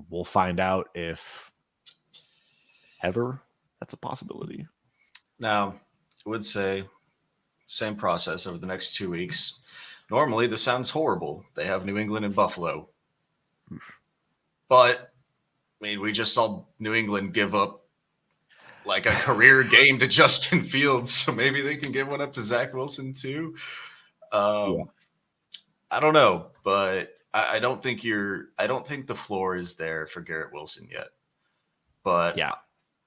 we'll find out if ever that's a possibility. Now, I would say same process over the next 2 weeks. Normally, this sounds horrible. They have New England and Buffalo. But, I mean, we just saw New England give up like a career game to Justin Fields, so maybe they can give one up to Zach Wilson too. I don't know, but I don't think the floor is there for Garrett Wilson yet. But yeah,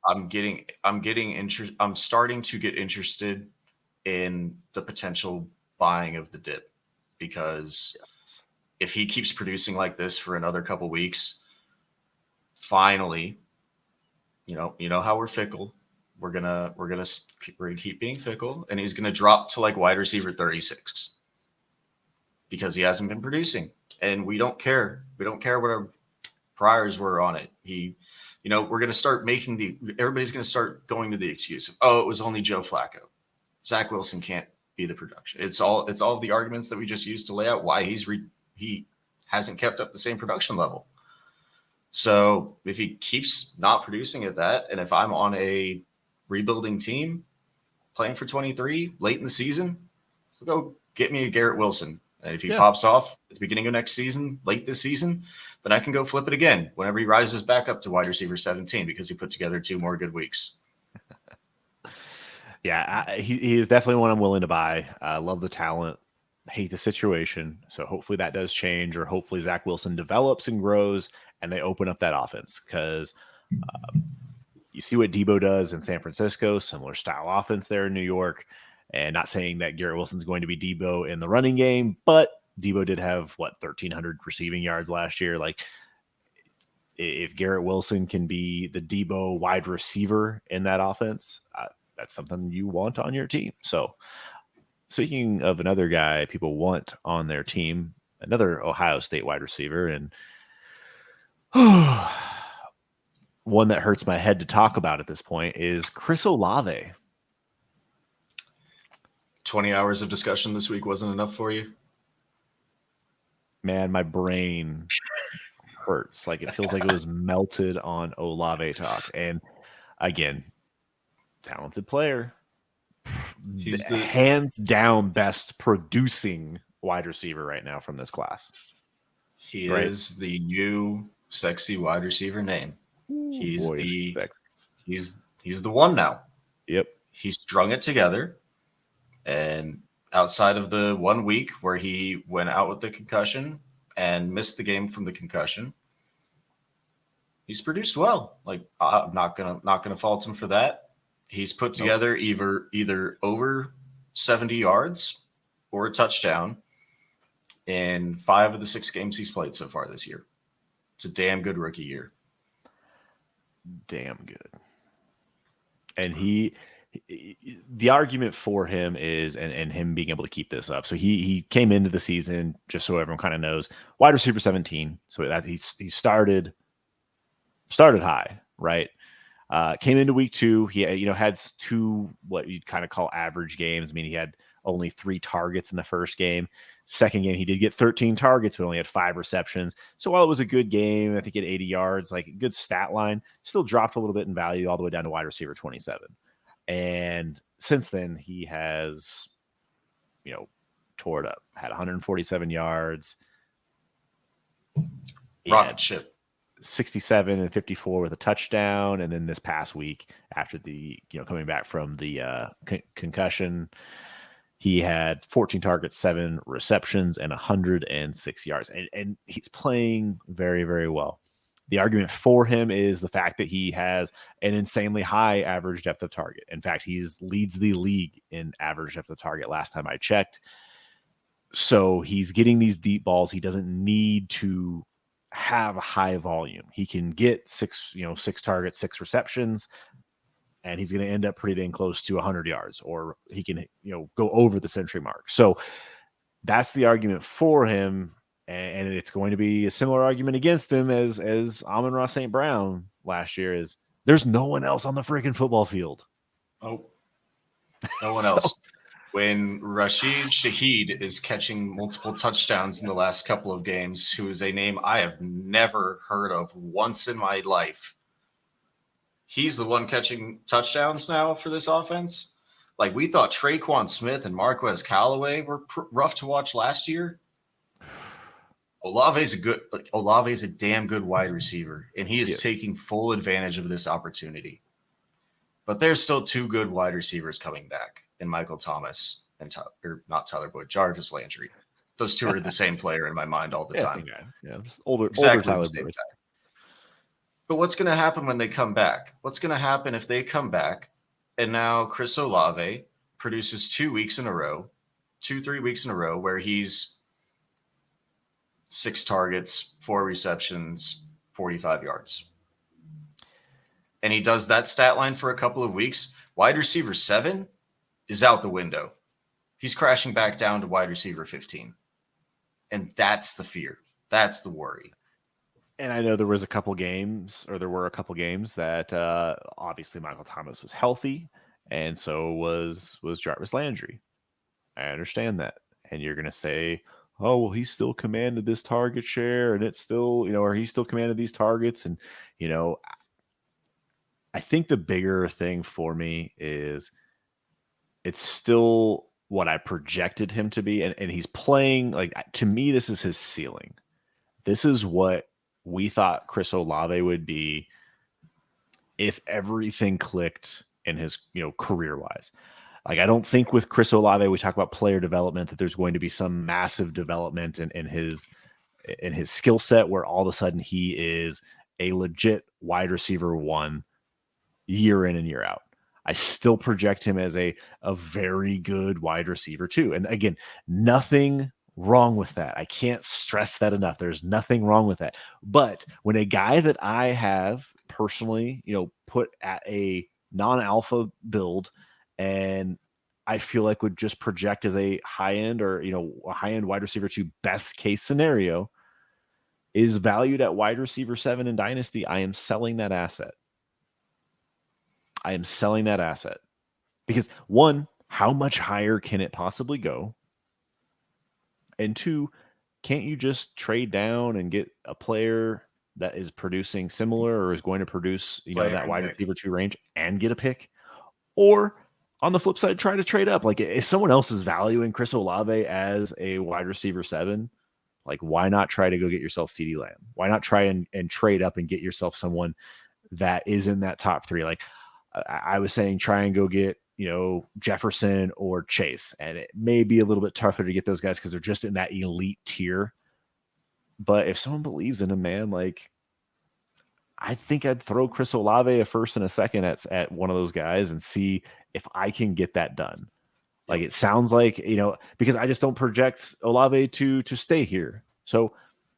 I'm starting to get interested in the potential buying of the dip, because if he keeps producing like this for another couple weeks, finally, you know how we're fickle. We're gonna keep being fickle, and he's gonna drop to like wide receiver 36 because he hasn't been producing, and we don't care. We don't care what our priors were on it. We're gonna start everybody's gonna start going to the excuse of, oh, it was only Joe Flacco. Zach Wilson can't be the production. It's all of the arguments that we just used to lay out why he hasn't kept up the same production level. So if he keeps not producing at that, and if I'm on a rebuilding team playing for 23 late in the season, I'll go get me a Garrett Wilson. And if he pops off at the beginning of next season, late this season, then I can go flip it again whenever he rises back up to wide receiver 17, because he put together 2 more good weeks. Yeah, he is definitely one I'm willing to buy. I love the talent, hate the situation. So hopefully that does change, or hopefully Zach Wilson develops and grows and they open up that offense, because you see what Debo does in San Francisco, similar style offense there in New York. And not saying that Garrett Wilson's going to be Debo in the running game, but Debo did have 1,300 receiving yards last year. Like, if Garrett Wilson can be the Debo wide receiver in that offense, that's something you want on your team. So, speaking of another guy people want on their team, another Ohio State wide receiver, and one that hurts my head to talk about at this point, is Chris Olave. 20 hours of discussion this week wasn't enough for you? Man, my brain hurts. Like, it feels like it was melted on Olave talk. And again, talented player. He's the hands down best producing wide receiver right now from this class. He is the new sexy wide receiver name. He's the one now. Yep. He strung it together. And outside of the 1 week where he went out with the concussion and missed the game from the concussion, he's produced well. Like, I'm not gonna fault him for that. He's put together either over 70 yards or a touchdown in 5 of the 6 games he's played so far this year. It's a damn good rookie year. Damn good. And the argument for him is, and him being able to keep this up. So he came into the season, just so everyone kind of knows, wide receiver 17. So that he started high, right? Came into week 2. He had 2 what you'd kind of call average games. I mean, he had only 3 targets in the first game. Second game, he did get 13 targets, but only had 5 receptions. So while it was a good game, I think he had 80 yards, like a good stat line, still dropped a little bit in value all the way down to wide receiver 27. And since then, he has, tore it up. Had 147 yards. Rocket ship. 67 and 54 with a touchdown, and then this past week, after the coming back from the concussion, he had 14 targets, 7 receptions, and 106 yards, and he's playing very, very well. The argument for him is the fact that he has an insanely high average depth of target. In fact, he leads the league in average depth of target last time I checked. So he's getting these deep balls. He doesn't need to have a high volume. He can get 6 targets, 6 receptions, and he's going to end up pretty dang close to 100 yards, or he can go over the century mark. So that's the argument for him, and it's going to be a similar argument against him as Amon-Ra St. Brown last year. Is there's no one else on the freaking football field. Oh, no one else. When Rashid Shaheed is catching multiple touchdowns in the last couple of games, who is a name I have never heard of once in my life, he's the one catching touchdowns now for this offense. Like, we thought Traquan Smith and Marquez Callaway were rough to watch last year. Olave's a damn good wide receiver, and he is taking full advantage of this opportunity. But there's still 2 good wide receivers coming back in Michael Thomas and not Tyler Boyd, Jarvis Landry. Those 2 are the same player in my mind all the time. Just older Tyler Boyd. But what's going to happen when they come back? What's going to happen if they come back and now Chris Olave produces 3 weeks in a row, where he's 6 targets, 4 receptions, 45 yards. And he does that stat line for a couple of weeks. Wide receiver 7 is out the window. He's crashing back down to wide receiver 15. And that's the fear. That's the worry. And I know there were a couple games that obviously Michael Thomas was healthy, and so was Jarvis Landry. I understand that. And you're going to say, oh, well, he still commanded this target share, and it's still, or he still commanded these targets. And, I think the bigger thing for me is it's still what I projected him to be. And he's playing, like, to me, this is his ceiling. This is what we thought Chris Olave would be if everything clicked in his, career-wise. Like, I don't think with Chris Olave, we talk about player development, that there's going to be some massive development in his skill set where all of a sudden he is a legit wide receiver 1 year in and year out. I still project him as a very good wide receiver 2. And again, nothing wrong with that. I can't stress that enough. There's nothing wrong with that. But when a guy that I have personally, put at a non-alpha build, and I feel like would just project as a high-end or, a high-end wide receiver 2 best case scenario, is valued at wide receiver 7 in Dynasty, I am selling that asset. Because 1, how much higher can it possibly go? And 2, can't you just trade down and get a player that is producing similar or is going to produce, that wide receiver 2 range and get a pick? Or on the flip side, try to trade up. Like, if someone else is valuing Chris Olave as a wide receiver 7, like, why not try to go get yourself CeeDee Lamb? Why not try and trade up and get yourself someone that is in that top 3? Like, I was saying, try and go get, Jefferson or Chase. And it may be a little bit tougher to get those guys because they're just in that elite tier. But if someone believes in a man, like, I think I'd throw Chris Olave a first and a second at one of those guys and see if I can get that done. Like, it sounds like, because I just don't project Olave to stay here. So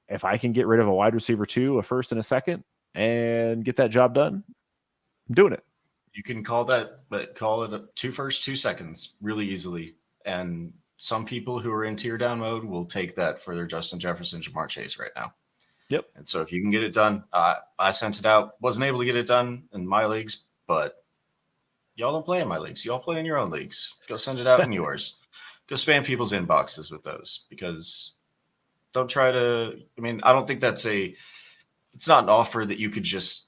if I can get rid of a wide receiver 2, a first and a second, and get that job done, I'm doing it. You can call it a 2 firsts, 2 seconds really easily. And some people who are in tear down mode will take that for their Justin Jefferson, Jamar Chase right now. Yep. And so if you can get it done, I sent it out. Wasn't able to get it done in my leagues, but y'all don't play in my leagues. Y'all play in your own leagues. Go send it out in yours. Go spam people's inboxes with those, because don't try to, I don't think it's not an offer that you could just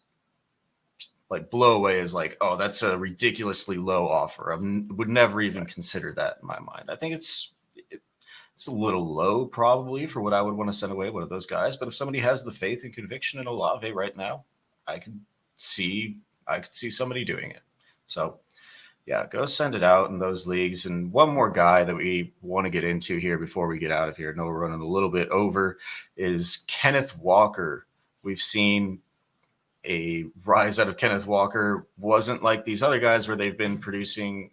like blow away as like, oh, that's a ridiculously low offer. I would never even consider that in my mind. I think It's a little low, probably, for what I would want to send away one of those guys. But if somebody has the faith and conviction in Olave right now, I could see somebody doing it. So yeah, go send it out in those leagues. And one more guy that we want to get into here before we get out of here, I know we're running a little bit over, is Kenneth Walker. We've seen a rise out of Kenneth Walker. Wasn't like these other guys where they've been producing,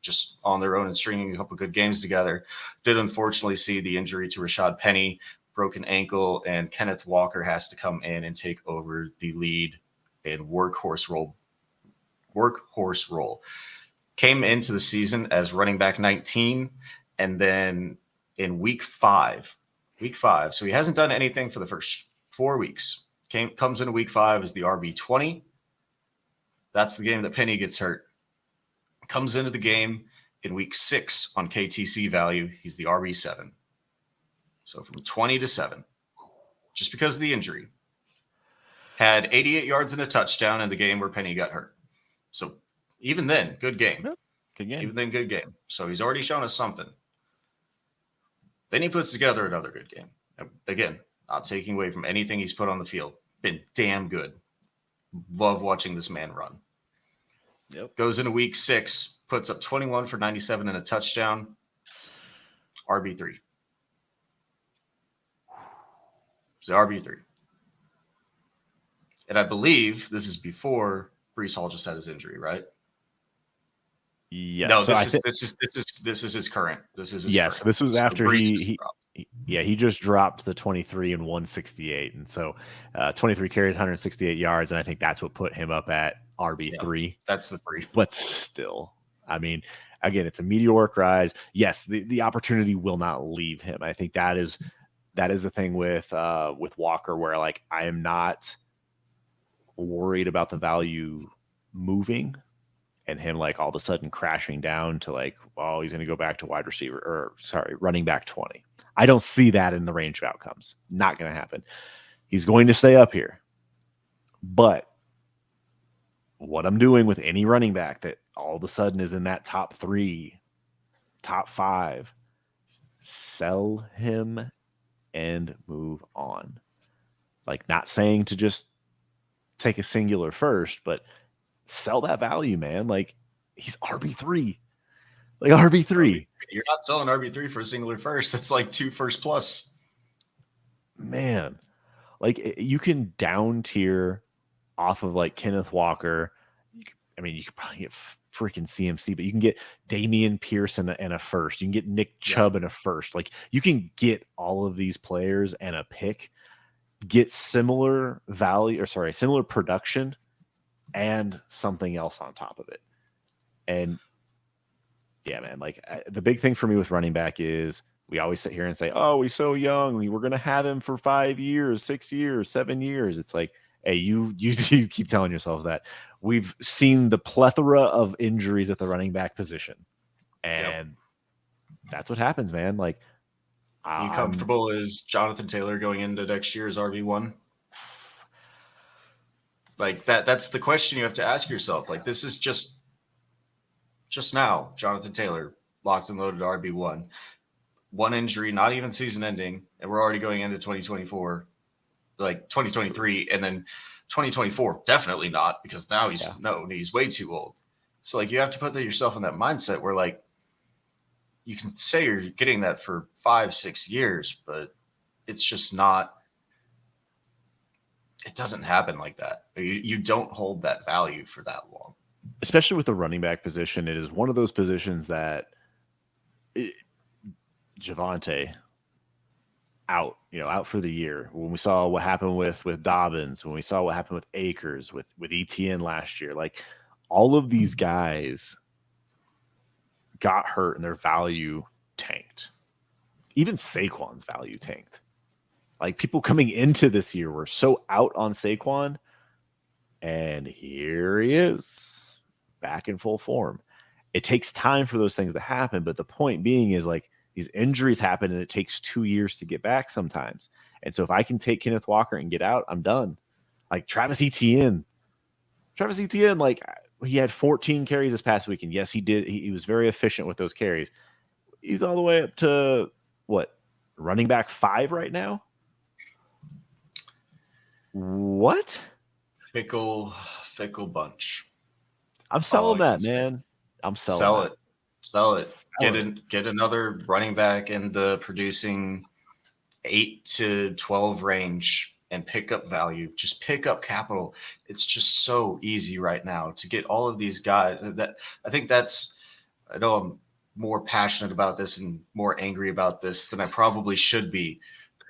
just on their own and stringing a couple good games together. Did unfortunately see the injury to Rashad Penny, broken ankle, and Kenneth Walker has to come in and take over the lead and workhorse role. Came into the season as running back 19, and then in week five, so he hasn't done anything for the first 4 weeks. Comes into week 5 as the RB20. That's the game that Penny gets hurt. Comes into the game in week 6 on KTC value. He's the RB7. So from 20 to 7, just because of the injury. Had 88 yards and a touchdown in the game where Penny got hurt. So even then, good game. Good game. Even then, good game. So he's already shown us something. Then he puts together another good game. Again, not taking away from anything he's put on the field. Been damn good. Love watching this man run. Yep. Goes into week 6, puts up 21 for 97 and a touchdown. RB3. It's the RB3. And I believe this is before Breece Hall just had his injury, right? Yes. No, this is his current. This is his yes. current. This was after he he just dropped the 23 and 168, and so 23 carries, 168 yards, and I think that's what put him up at RB3. Yeah, that's the 3. But still, I mean, again, it's a meteoric rise. Yes, the opportunity will not leave him. I think that is the thing with Walker, where like I am not worried about the value moving and him like all of a sudden crashing down to like, oh, he's going to go back to running back 20. I don't see that in the range of outcomes. Not going to happen. He's going to stay up here. But what I'm doing with any running back that all of a sudden is in that top 3, top 5, sell him and move on. Like, not saying to just take a singular first, but sell that value, man. Like, he's RB3. Like, RB3. You're not selling RB3 for a singular first. That's like 2 first plus. Man, like, you can down tier off of like Kenneth Walker. I mean, you could probably get freaking CMC, but you can get Damian Pierce in a first. You can get Nick Chubb in a first. Like, you can get all of these players and a pick, get similar value, or similar production, and something else on top of it. And yeah, man, like the big thing for me with running back is we always sit here and say, oh, he's so young. We're going to have him for 5 years, 6 years, 7 years. It's like, hey, you keep telling yourself that. We've seen the plethora of injuries at the running back position. And that's what happens, man. Like, are you comfortable as Jonathan Taylor going into next year's RB1? Like that's the question you have to ask yourself. Like, this is just now, Jonathan Taylor locked and loaded RB1. One injury, not even season ending, and we're already going into 2024, like 2023, and then 2024, definitely not, because now he's way too old. So like, you have to put yourself in that mindset where like, you can say you're getting that for 5-6 years, but it's just not. It doesn't happen like that. You don't hold that value for that long. Especially with the running back position, it is one of those positions that Javonte out for the year. When we saw what happened with Dobbins, when we saw what happened with Akers, with ETN last year, like all of these guys got hurt and their value tanked. Even Saquon's value tanked. Like, people coming into this year were so out on Saquon, and here he is back in full form. It takes time for those things to happen, but the point being is like these injuries happen and it takes 2 years to get back sometimes. And so if I can take Kenneth Walker and get out, I'm done. Like Travis Etienne, like he had 14 carries this past weekend. Yes, he did. He was very efficient with those carries. He's all the way up to what, running back 5 right now? What? Fickle bunch. I'm All selling I can that, say. man. I'm selling Sell that. it. Sell I'm it. Get selling it. in, get another running back in the producing 8 to 12 range and pick up value. Just pick up capital. It's just so easy right now to get all of these guys. That I think that's I know I'm more passionate about this and more angry about this than I probably should be,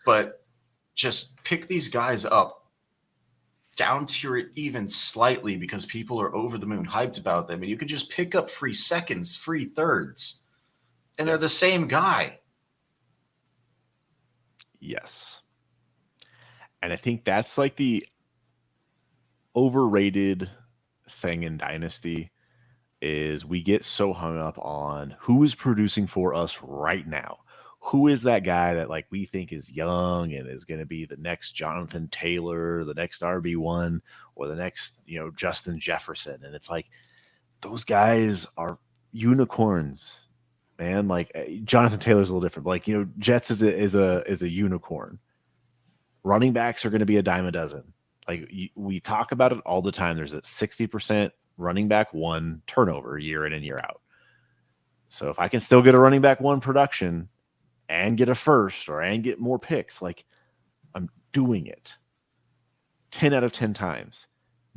but just pick these guys up, down tier it even slightly because people are over the moon hyped about them. And you can just pick up free seconds, free thirds, and they're the Yes. same guy. Yes. And I think that's like the overrated thing in Dynasty is we get so hung up on who is producing for us right now. Who is that guy that like we think is young and is going to be the next Jonathan Taylor, the next RB1, or the next, Justin Jefferson? And it's like those guys are unicorns, man. Like Jonathan Taylor's a little different. But like, Jets is a unicorn. Running backs are going to be a dime a dozen. Like we talk about it all the time. There's that 60% running back 1 turnover year in and year out. So if I can still get a running back 1 production and get a first and get more picks, like I'm doing it 10 out of 10 times,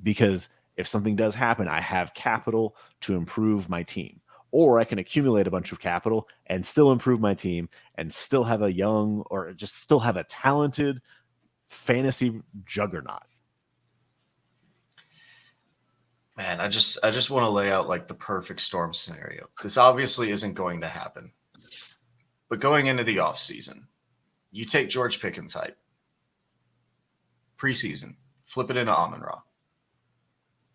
because if something does happen, I have capital to improve my team, or I can accumulate a bunch of capital and still improve my team and still have a young or just still have a talented fantasy juggernaut. Man, I just want to lay out like the perfect storm scenario. This obviously isn't going to happen. But going into the offseason, you take George Pickens hype. Preseason, flip it into Amon-Ra.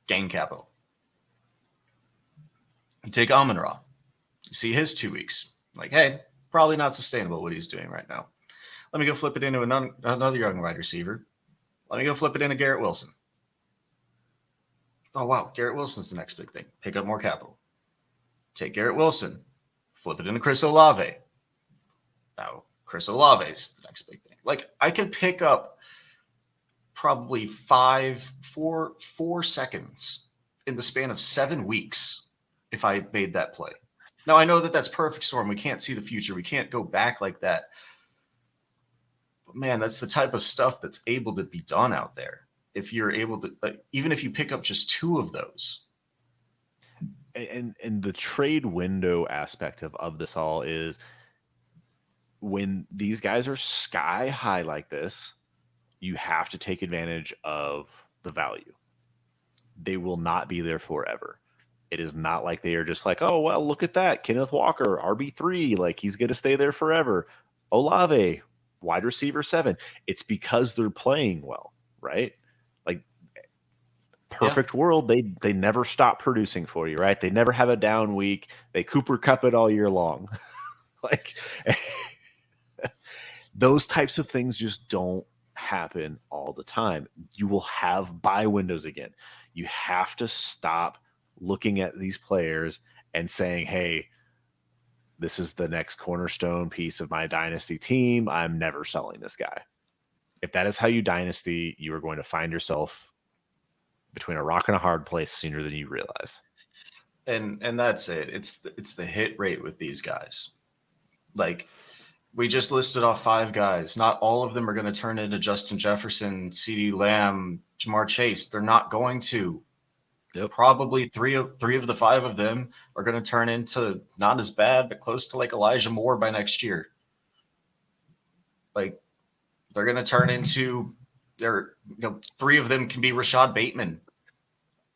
Gain capital. You take Amon-Ra. You see his 2 weeks. Like, hey, probably not sustainable what he's doing right now. Let me go flip it into another young wide receiver. Let me go flip it into Garrett Wilson. Oh, wow, Garrett Wilson's the next big thing. Pick up more capital. Take Garrett Wilson. Flip it into Chris Olave. Now, Chris Olave's the next big thing. Like, I can pick up probably 4 seconds in the span of 7 weeks if I made that play. Now, I know that that's perfect storm. We can't see the future. We can't go back like that. But, man, that's the type of stuff that's able to be done out there. If you're able to, even if you pick up just 2 of those. And the trade window aspect of this all is when these guys are sky high like this, you have to take advantage of the value. They will not be there forever. It is not like they are just like, oh, well, look at that. Kenneth Walker, RB3, like he's going to stay there forever. Olave, wide receiver 7. It's because they're playing well, right? Like perfect world, they never stop producing for you, right? They never have a down week. They Cooper Cup it all year long. Like those types of things just don't happen all the time. You will have buy windows again. You have to stop looking at these players and saying, hey, this is the next cornerstone piece of my dynasty team. I'm never selling this guy. If that is how you dynasty, you are going to find yourself between a rock and a hard place sooner than you realize. And that's it. It's the hit rate with these guys. Like, we just listed off 5 guys. Not all of them are going to turn into Justin Jefferson, CeeDee Lamb, Jamar Chase. They're not going to. Yep. Probably three of the 5 of them are going to turn into not as bad, but close to like Elijah Moore by next year. Like, they're going to turn into 3 of them can be Rashad Bateman.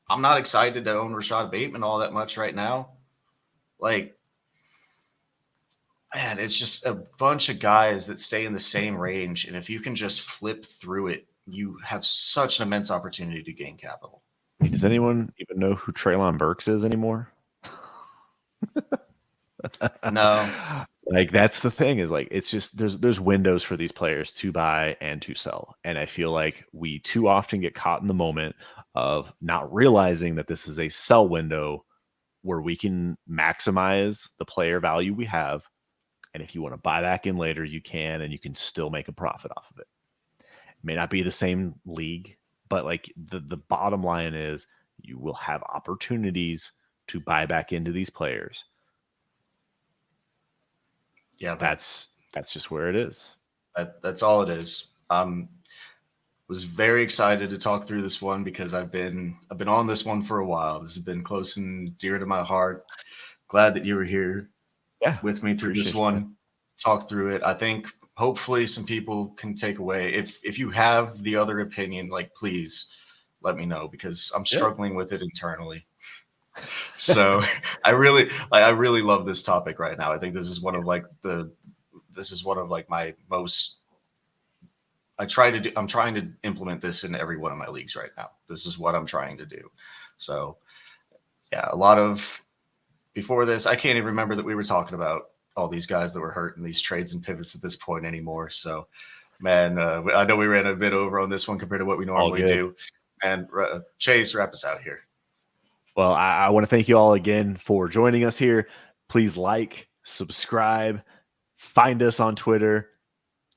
I'm not excited to own Rashad Bateman all that much right now. Like, man, it's just a bunch of guys that stay in the same range. And if you can just flip through it, you have such an immense opportunity to gain capital. Does anyone even know who Treylon Burks is anymore? No. Like that's the thing is like it's just there's windows for these players to buy and to sell. And I feel like we too often get caught in the moment of not realizing that this is a sell window where we can maximize the player value we have And if you want to buy back in later, you can, and you can still make a profit off of it. It may not be the same league, but like the bottom line is you will have opportunities to buy back into these players. Yeah, that's just where it is. That's all it is. Was very excited to talk through this one because I've been on this one for a while. This has been close and dear to my heart. Glad that you were here with me through this one. Talk through it. I think hopefully some people can take away. If you have the other opinion, like please let me know because I'm struggling with it internally. So I really love this topic right now. I think this is one of like my most I'm trying to implement this in every one of my leagues right now. This is what I'm trying to do. So yeah, before this, I can't even remember that we were talking about all these guys that were hurt in these trades and pivots at this point anymore. So man, I know we ran a bit over on this one compared to what we normally do. And Chase, wrap us out here. Well, I want to thank you all again for joining us here. Please like, subscribe, find us on Twitter,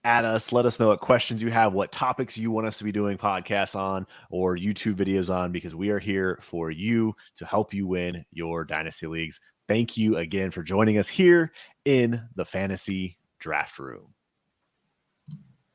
add us, let us know what questions you have, what topics you want us to be doing podcasts on or YouTube videos on, because we are here for you to help you win your Dynasty leagues. Thank you again for joining us here in the Fantasy Draft Room.